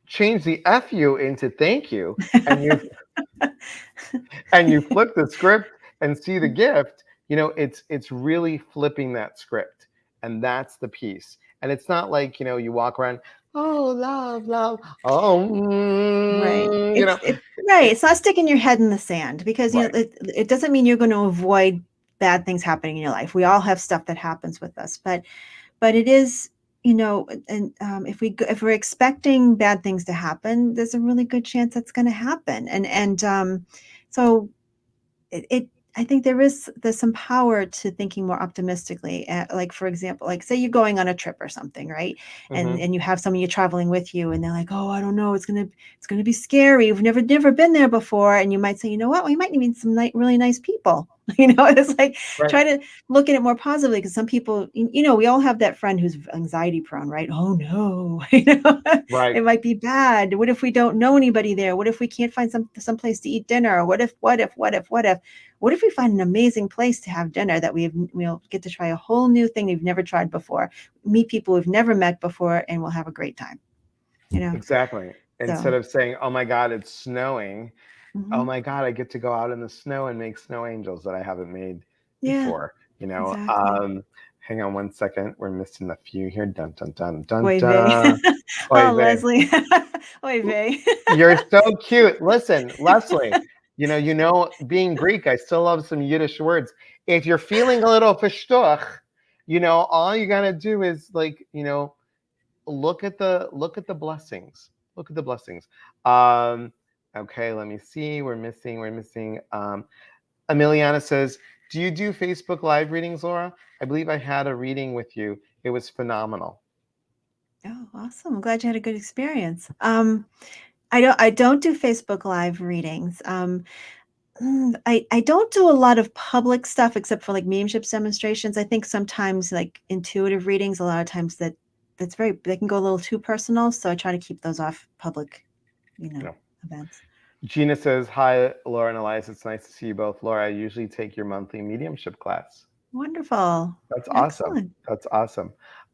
change the "fu" into "thank you" and you flip the script and see the gift, it's really flipping that script. And that's the piece. And it's not like, you walk around, oh, love, love, oh, Right. you know, It's right. it, It's not sticking your head in the sand because right. it doesn't mean you're going to avoid bad things happening in your life. We all have stuff that happens with us, but it is, and if we're expecting bad things to happen, there's a really good chance that's going to happen. So it I think there's some power to thinking more optimistically. Like for example, like say you're going on a trip or something, right? And Hmm. and you have someone you're traveling with you, and they're like, oh, I don't know, it's gonna be scary. We've never been there before, and you might say, you know what, we might meet some really nice people. It's like Right. try to look at it more positively because some people, we all have that friend who's anxiety prone, right? Oh no, Right. it might be bad. What if we don't know anybody there? What if we can't find some place to eat dinner? What if we find an amazing place to have dinner that we'll get to try a whole new thing we've never tried before, meet people we've never met before, and we'll have a great time, Exactly. So, Instead of saying, "Oh my God, it's snowing," oh mhm. my God, I get to go out in the snow and make snow angels that I haven't made Yeah, before. exactly. Hang on one second. We're missing a few here. Dun dun dun dun Oy vey. dun. Oy Oh, vey. Leslie. Oy vey. You're so cute. Listen, Leslie, being Greek, I still love some Yiddish words. If you're feeling a little verstoch, all you gotta do is look at the blessings. Look at the blessings. Um, okay, let me see. We're missing. Emiliana says, "Do you do Facebook Live readings, Laura? I believe I had a reading with you. It was phenomenal." Oh, awesome. I'm glad you had a good experience. I don't do Facebook Live readings. I don't do a lot of public stuff except for like mediumship demonstrations. I think sometimes like intuitive readings, a lot of times they can go a little too personal. So I try to keep those off public, you know, No. events. Gina says, "Hi, Laura and Elias. It's nice to see you both. Laura, I usually take your monthly mediumship class." Wonderful. That's awesome. Excellent. That's awesome.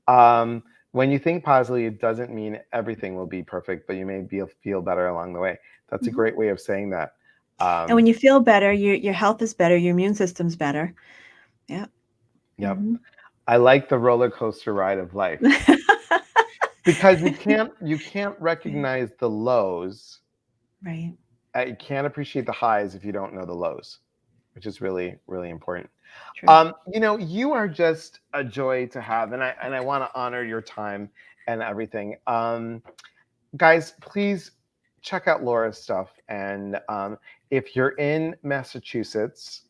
Um, when you think positively, it doesn't mean everything will be perfect, but you may feel better along the way. That's a Mhm. great way of saying that. And when Um, you feel better, your health is better, your immune system's better. Yeah. yep. Mhm. I like the roller coaster ride of life because you can't Yeah, recognize the lows. right. You can't appreciate the highs if you don't know the lows, which is really, really important. True. You are just a joy to have, and I want to honor your time and everything. Guys, please check out Laura's stuff, and if you're in Massachusetts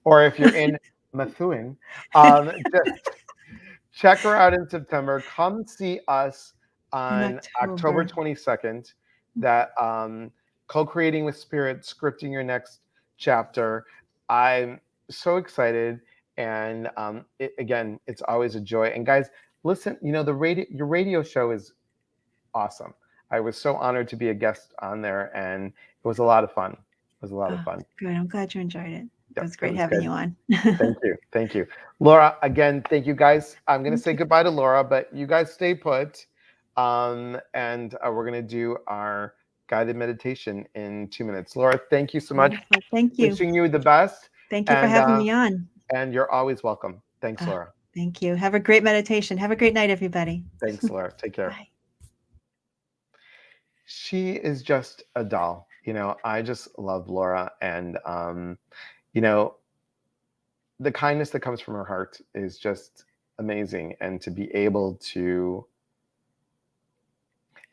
or if you're in Methuen, just check her out in September. Come see us In on October October. 22nd. That co-creating with spirit, scripting your next chapter. I'm so excited, and again, it's always a joy. And guys, listen, your radio show is awesome. I was so honored to be a guest on there, and it was a lot of fun. It was a lot of Oh, fun. good. I'm glad you enjoyed it. It Yep, was it great was having good. you on. Thank you. Thank you. Laura, again, thank you guys. I'm going to Thank say you. goodbye to Laura, but you guys stay put. And we're going to do our guided meditation in 2 minutes. Laura, thank you so much. Wonderful. Thank you. Wishing you the best. Thank you for And having me on. you're always welcome. Thanks, Oh, Laura. thank you. Have a great meditation. Have a great night, everybody. Thanks, Laura. Take care. Bye. She is just a doll. I just love Laura. And, you know, the kindness that comes from her heart is just amazing. And to be able to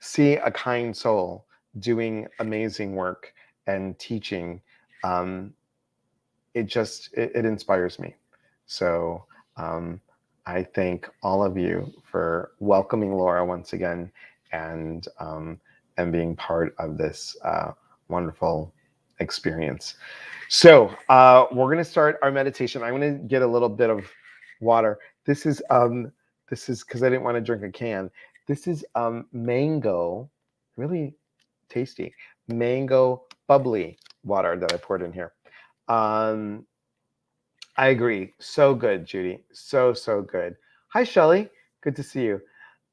see a kind soul doing amazing work and teaching, um, it inspires me. So um, I thank all of you for welcoming Laura once again, and being part of this wonderful experience. So we're going to start our meditation. I'm going to get a little bit of water. This is because I didn't want to drink a can. This is mango, really tasty mango bubbly water that I poured in here. Um, I agree. So good, Judy. So good. Hi, Shelly. Good to see you.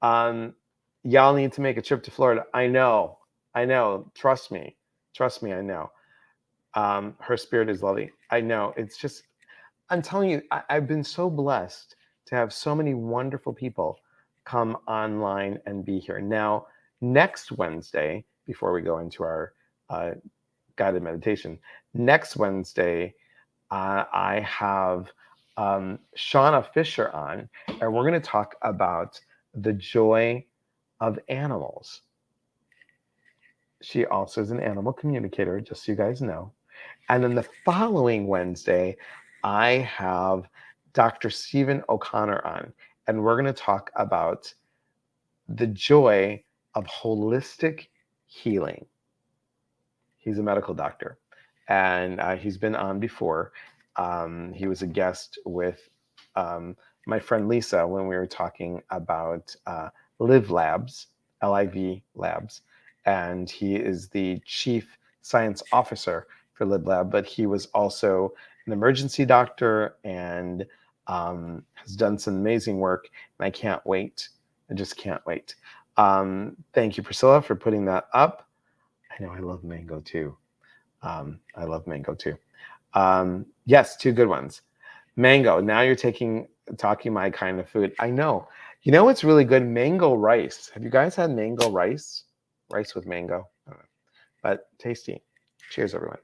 Um, y'all need to make a trip to Florida. I know. I know. Trust me. Trust me. I know. Her spirit is lovely. I know. It's just, I'm telling you, I've been so blessed to have so many wonderful people come online and be here. Now, next Wednesday, before we go into our uh, guided meditation, next Wednesday, I have Shauna Fisher on, and we're going to talk about the joy of animals. She also is an animal communicator, just so you guys know. And then the following Wednesday, I have Dr. Stephen O'Connor on, and we're going to talk about the joy of holistic healing. He's a medical doctor, and he's been on before. He was a guest with my friend Lisa when we were talking about Live Labs, LIV Labs, and he is the chief science officer for Live Lab, but he was also an emergency doctor and has done some amazing work, and I can't wait. I just can't wait. Thank you, Priscilla, for putting that up. I know I love mango too. I love mango too. Yes, two good ones. Mango. Now you're talking my kind of food. I know. You know what's really good? Mango rice. Have you guys had mango rice? Rice with mango. I don't know. But tasty. Cheers, everyone.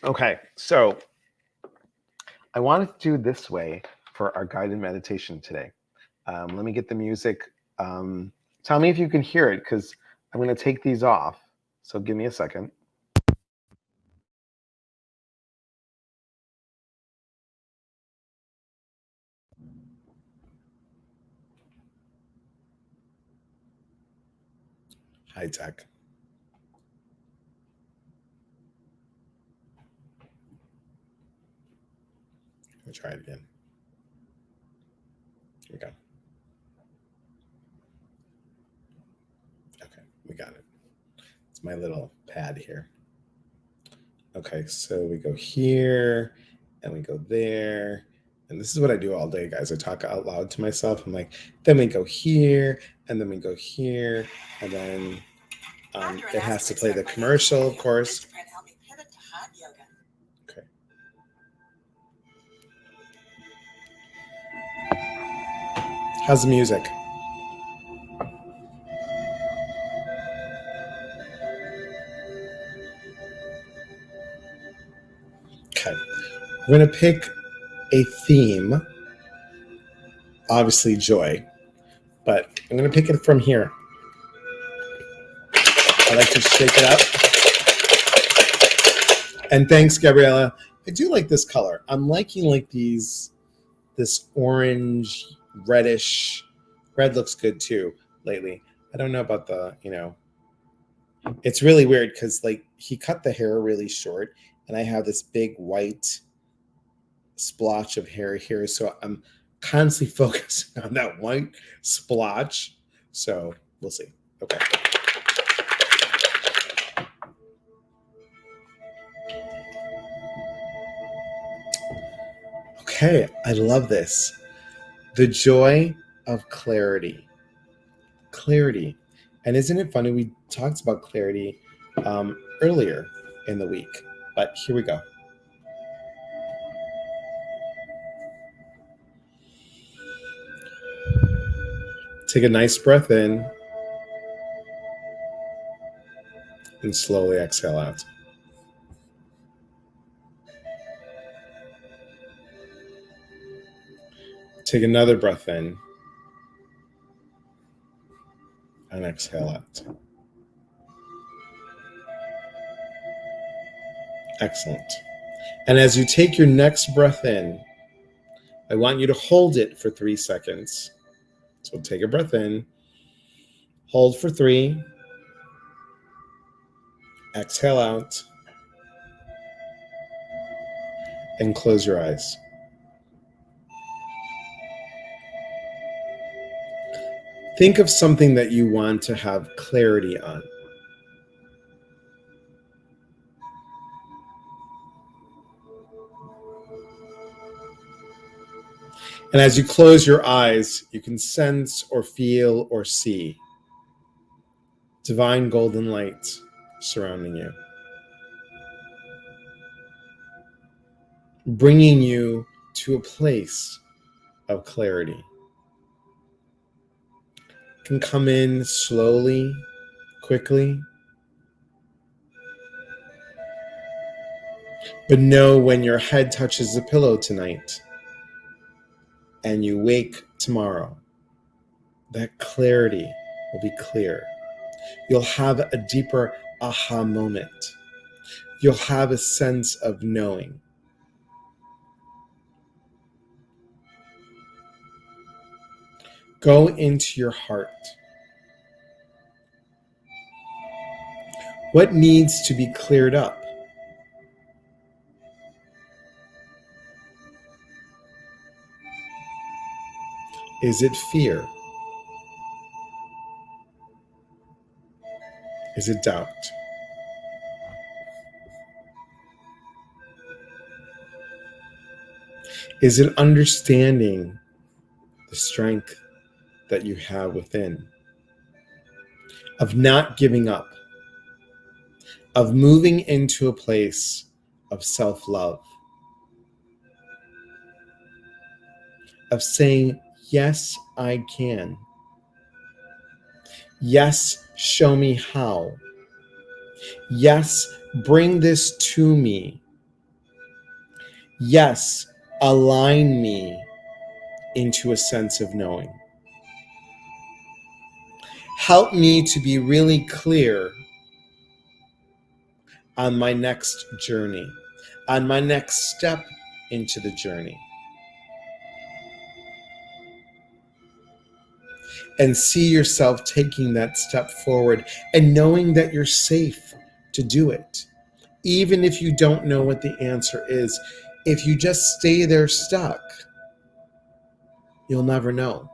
Okay, so I wanted to do this way for our guided meditation today. Let me get the music. Tell me if you can hear it, because I'm going to take these off. So give me a second. High tech. I'll try it again. Here we go. Okay, we got it. It's my little pad here. Okay, so we go here and we go there. And this is what I do all day, guys. I talk out loud to myself. I'm like, then we go here, and then we go here, and then it has to play the commercial, of course. Okay. How's the music? Okay. We're going to pick a theme, obviously joy, but I'm going to pick it from here. I like to shake it up. And thanks, Gabriella. I do like this color. I'm liking like this orange, reddish. Red looks good too lately. I don't know about it's really weird because like he cut the hair really short and I have this big white splotch of hair here. So I'm constantly focusing on that white splotch. So we'll see. Okay. Okay, I love this. The joy of clarity. Clarity. And isn't it funny? We talked about clarity earlier in the week, but here we go. Take a nice breath in and slowly exhale out. Take another breath in and exhale out. Excellent. And as you take your next breath in, I want you to hold it for 3 seconds. So take a breath in, hold for 3, exhale out, and close your eyes. Think of something that you want to have clarity on. And as you close your eyes, you can sense or feel or see divine golden light surrounding you, bringing you to a place of clarity. It can come in slowly, quickly, but know when your head touches the pillow tonight and you wake tomorrow, that clarity will be clear. You'll have a deeper aha moment. You'll have a sense of knowing. Go into your heart. What needs to be cleared up? Is it fear? Is it doubt? Is it understanding the strength that you have within, of not giving up, of moving into a place of self-love, of saying, yes, I can. Yes, show me how. Yes, bring this to me. Yes, align me into a sense of knowing. Help me to be really clear on my next journey, on my next step into the journey. And see yourself taking that step forward and knowing that you're safe to do it. Even if you don't know what the answer is, if you just stay there stuck, you'll never know.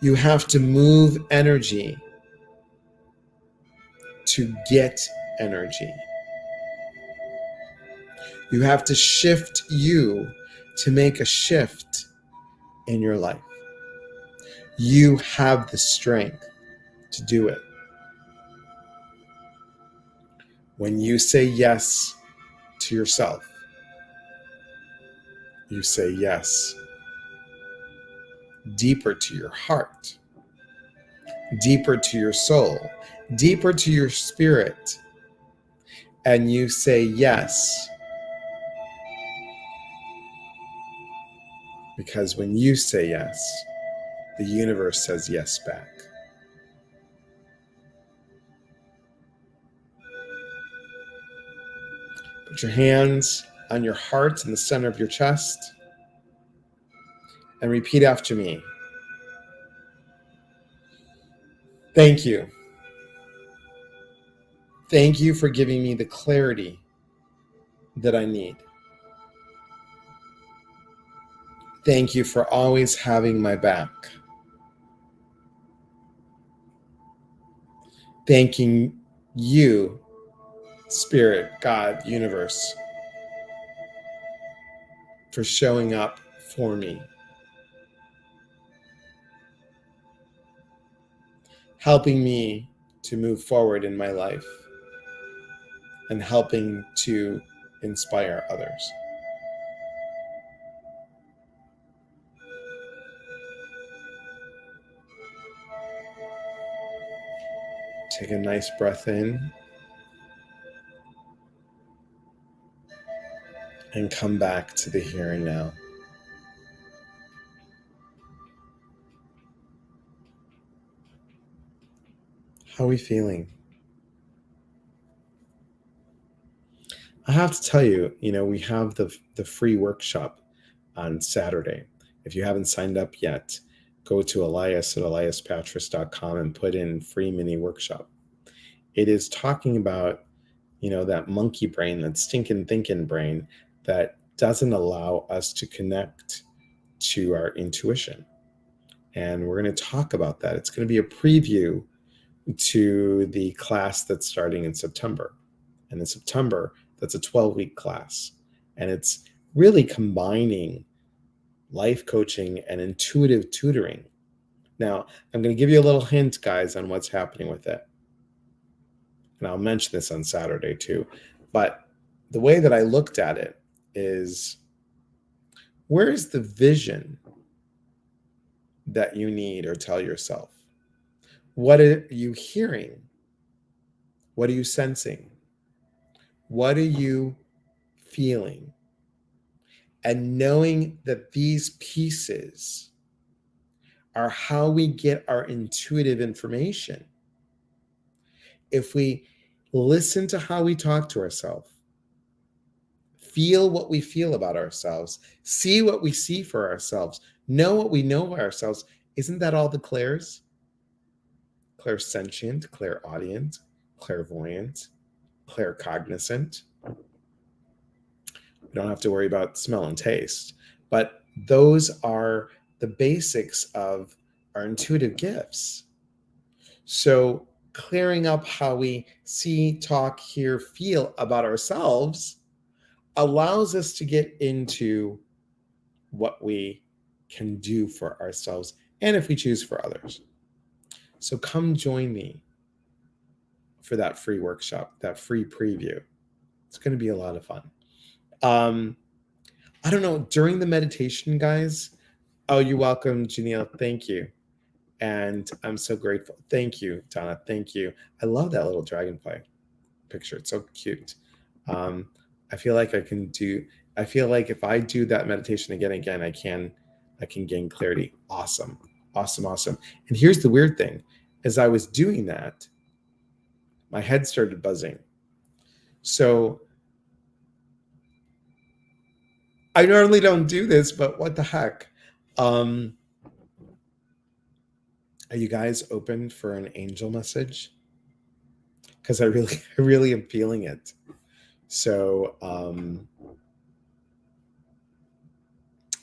You have to move energy to get energy. You have to shift you to make a shift in your life. You have the strength to do it. When you say yes to yourself, you say yes deeper to your heart, deeper to your soul, deeper to your spirit, and you say yes. Because when you say yes, the universe says yes back. Put your hands on your heart in the center of your chest and repeat after me. Thank you. Thank you for giving me the clarity that I need. Thank you for always having my back. Thanking you, Spirit, God, Universe, for showing up for me. Helping me to move forward in my life and helping to inspire others. Take a nice breath in and come back to the here and now. How are we feeling? I have to tell you, we have the free workshop on Saturday. If you haven't signed up yet, go to Elias at eliaspatris.com and put in free mini workshop. It is talking about, that monkey brain, that stinking thinking brain that doesn't allow us to connect to our intuition. And we're going to talk about that. It's going to be a preview to the class that's starting in September. And in September, that's a 12-week class. And it's really combining life coaching and intuitive tutoring. Now, I'm going to give you a little hint, guys, on what's happening with it. And I'll mention this on Saturday too. But the way that I looked at it is, where's the vision that you need or tell yourself? What are you hearing? What are you sensing? What are you feeling? And knowing that these pieces are how we get our intuitive information. If we listen to how we talk to ourselves, feel what we feel about ourselves, see what we see for ourselves, know what we know of ourselves, isn't that all the clairs? Clairsentient, clairaudient, clairvoyant, claircognizant. We don't have to worry about smell and taste. But those are the basics of our intuitive gifts. So clearing up how we see, talk, hear, feel about ourselves allows us to get into what we can do for ourselves and, if we choose, for others. So come join me for that free workshop, that free preview. It's going to be a lot of fun. I don't know, during the meditation, guys. Oh, you're welcome, Janelle. Thank you. And I'm so grateful. Thank you, Donna. Thank you. I love that little dragonfly picture. It's so cute. I feel like I feel like if I do that meditation again, I can gain clarity. Awesome. And here's the weird thing. As I was doing that, my head started buzzing. So I normally don't do this, but what the heck? Are you guys open for an angel message? Because I really am feeling it. So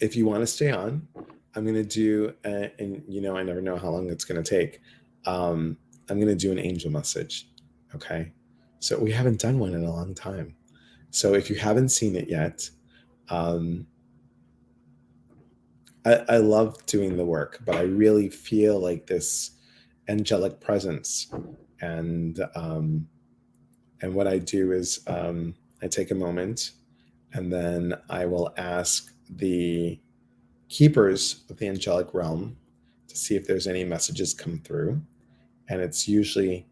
if you want to stay on, I'm going to do, and I never know how long it's going to take. I'm going to do an angel message. Okay. So we haven't done one in a long time. So if you haven't seen it yet, I love doing the work, but I really feel like this angelic presence. And what I do is I take a moment, and then I will ask the keepers of the angelic realm to see if there's any messages come through. And it's usually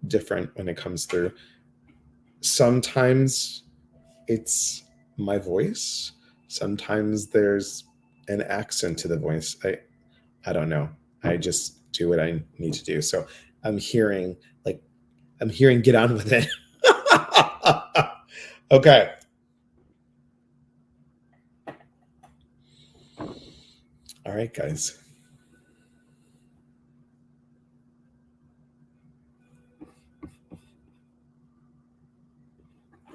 different when it comes through. Sometimes it's my voice. Sometimes there's an accent to the voice. I don't know. I just do what I need to do. So I'm hearing get on with it. Okay. All right, guys.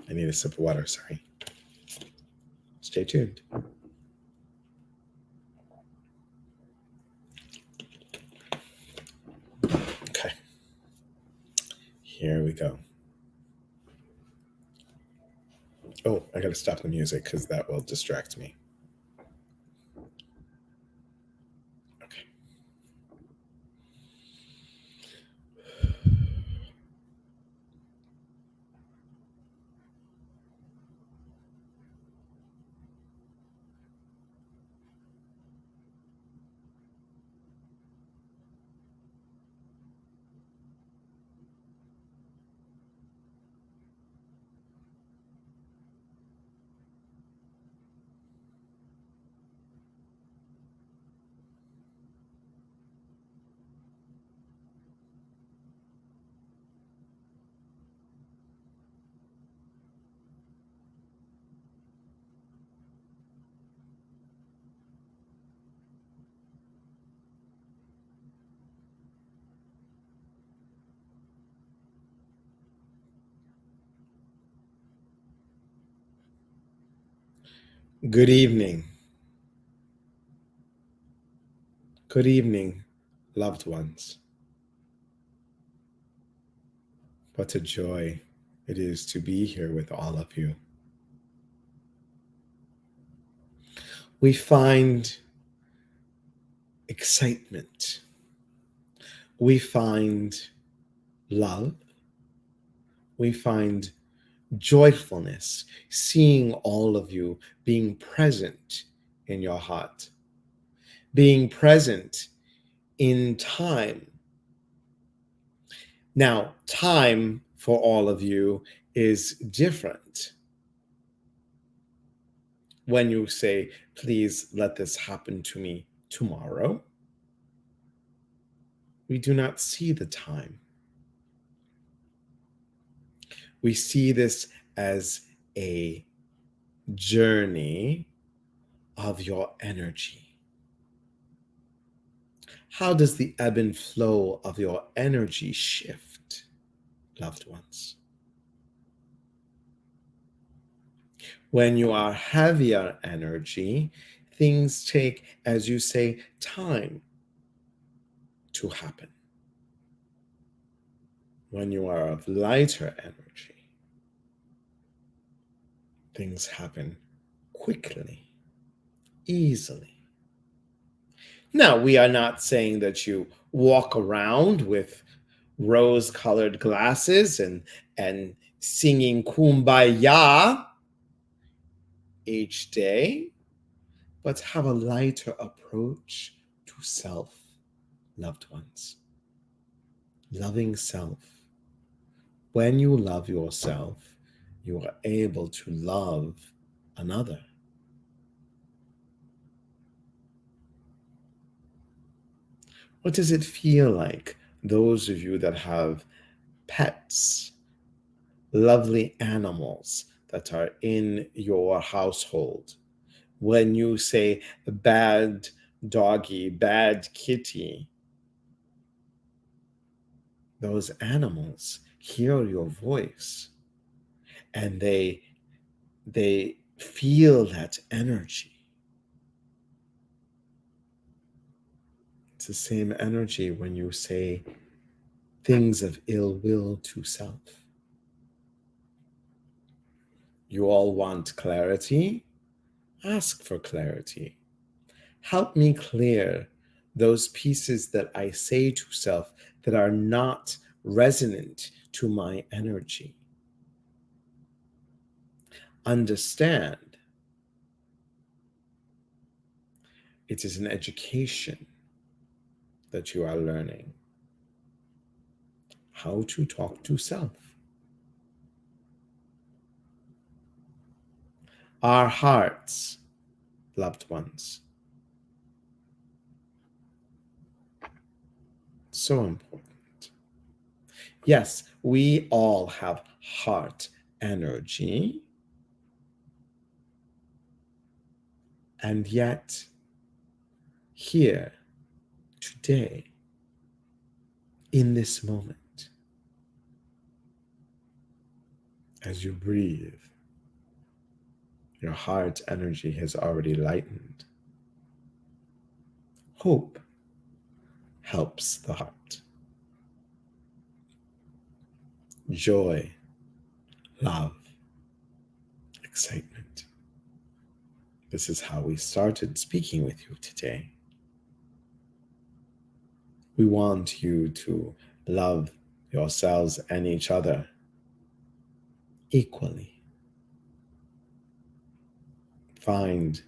I need a sip of water, sorry. Stay tuned. Okay. Here we go. Oh, I gotta stop the music because that will distract me. Okay. Good evening. Good evening, loved ones. What a joy it is to be here with all of you. We find excitement. We find love. We find joyfulness, seeing all of you being present in your heart, being present in time. Now, time for all of you is different. When you say, please let this happen to me tomorrow, we do not see the time. We see this as a journey of your energy. How does the ebb and flow of your energy shift? loved ones. When you are heavier energy, things take, as you say, time to happen. When you are of lighter energy, things happen quickly, easily. Now, we are not saying that you walk around with rose-colored glasses and singing kumbaya each day, but have a lighter approach to self, loved ones. Loving self. When you love yourself, you are able to love another. What does it feel like, those of you that have pets, lovely animals that are in your household, when you say bad doggy, bad kitty, those animals hear your voice and they feel that energy. It's the same energy when you say things of ill will to self. You all want clarity? Ask for clarity. Help me clear those pieces that I say to self that are not resonant to my energy. Understand, it is an education that you are learning. How to talk to self. Our hearts, loved ones. So important. Yes, we all have heart energy, and yet here, today, in this moment, as you breathe, your heart energy has already lightened. Hope helps the heart. Joy, love, excitement. This is how we started speaking with you today. We want you to love yourselves and each other equally. Find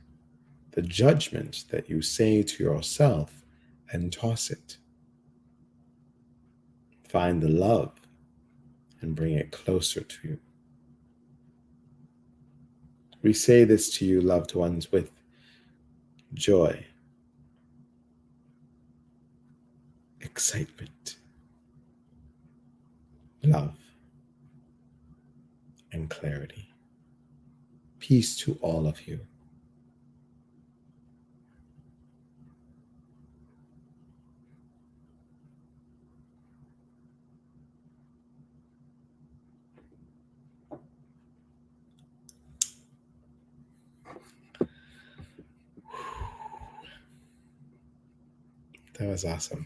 the judgment that you say to yourself and toss it. Find the love and bring it closer to you. We say this to you, loved ones, with joy, excitement, love, and clarity. Peace to all of you. That was awesome.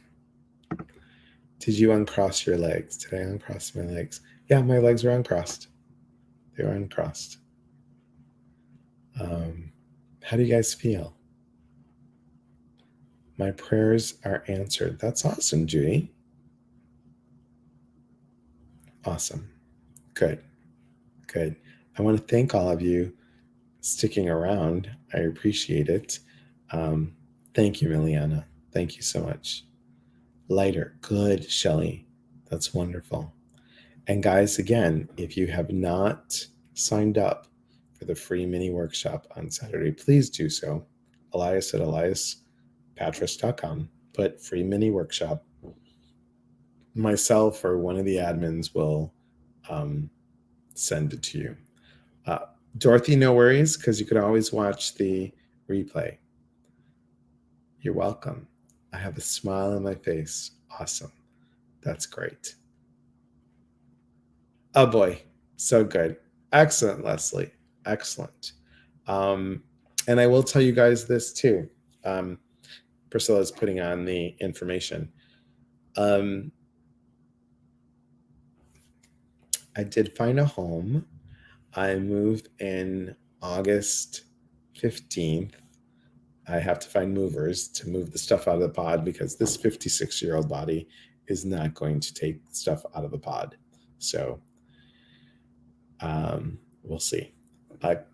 Did you uncross your legs? Did I uncross my legs? Yeah, my legs were uncrossed. They were uncrossed. How do you guys feel? My prayers are answered. That's awesome, Judy. Awesome. Good. Good. I want to thank all of you sticking around. I appreciate it. Thank you, Miliana. Thank you so much. Lighter. Good, Shelley. That's wonderful. And guys, again, if you have not signed up for the free mini workshop on Saturday, please do so. Elias at eliaspatras.com. Put free mini workshop. Myself or one of the admins will send it to you. Dorothy, no worries, because you could always watch the replay. You're welcome. I have a smile on my face. Awesome. That's great. Oh boy, so good. Excellent, Leslie. Excellent. And I will tell you guys this too. Priscilla's putting on the information. I did find a home. I moved in August 15th. I have to find movers to move the stuff out of the pod because this 56-year-old body is not going to take stuff out of the pod. So we'll see.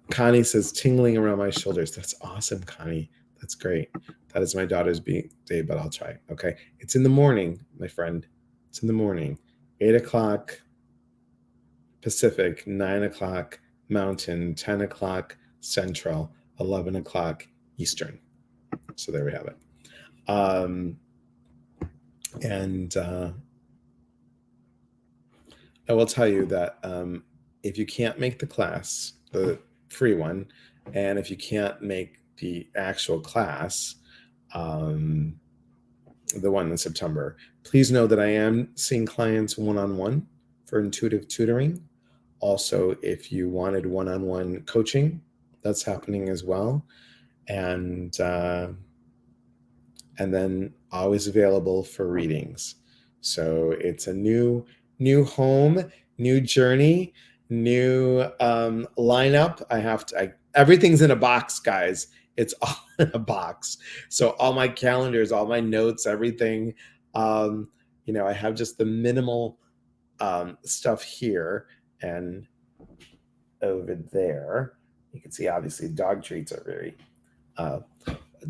Connie says tingling around my shoulders. That's awesome, Connie. That's great. That is my daughter's birthday, but I'll try. Okay. It's in the morning, my friend. It's in the morning. 8 o'clock Pacific, 9 o'clock Mountain, 10 o'clock Central, 11 o'clock Eastern. So there we have it. And I will tell you that if you can't make the class, the free one, and if you can't make the actual class, the one in September, please know that I am seeing clients one-on-one for intuitive tutoring. Also, if you wanted one-on-one coaching, that's happening as well. And then always available for readings. So it's a new home, new journey, new lineup. Everything's in a box, guys. It's all in a box. So all my calendars, all my notes, everything, I have just the minimal stuff here and over there. You can see, obviously, dog treats are very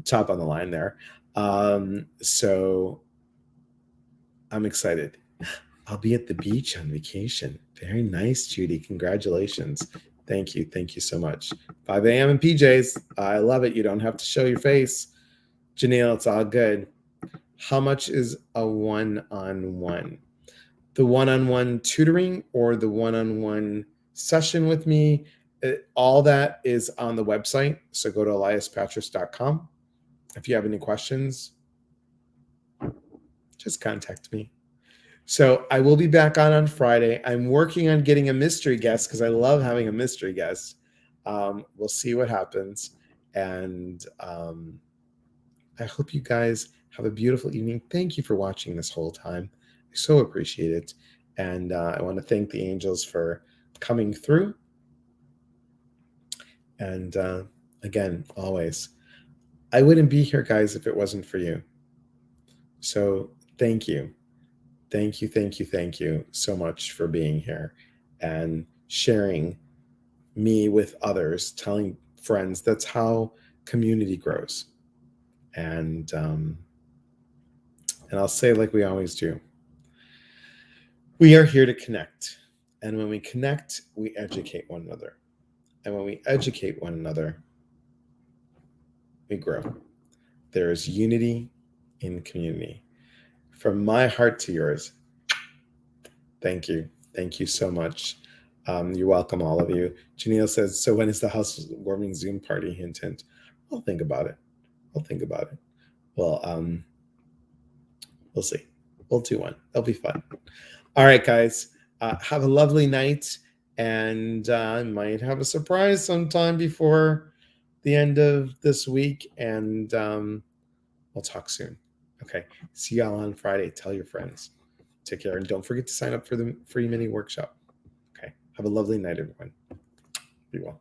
top on the line there. So I'm excited. I'll be at the beach on vacation. Very nice, Judy. Congratulations. Thank you. Thank you so much. 5 a.m. in PJs. I love it. You don't have to show your face. Janelle, it's all good. How much is a one-on-one? The one-on-one tutoring or the one-on-one session with me, all that is on the website. So go to eliaspatris.com. If you have any questions, just contact me. So I will be back on Friday. I'm working on getting a mystery guest because I love having a mystery guest. We'll see what happens. And I hope you guys have a beautiful evening. Thank you for watching this whole time. I so appreciate it. And I want to thank the angels for coming through. And again, always, I wouldn't be here, guys, if it wasn't for you. So thank you. Thank you, thank you, thank you so much for being here and sharing me with others, telling friends. That's how community grows. And I'll say like we always do, we are here to connect. And when we connect, we educate one another. And when we educate one another, we grow. There is unity in community. From my heart to yours, thank you. Thank you so much. You're welcome, all of you. Janelle says, so when is the housewarming Zoom party? Hint, hint. I'll think about it. Well, we'll see. We'll do one. It'll be fun. All right, guys. Have a lovely night. And I might have a surprise sometime before the end of this week. And we'll talk soon. Okay. See y'all on Friday. Tell your friends. Take care. And don't forget to sign up for the free mini workshop. Okay. Have a lovely night, everyone. Be well.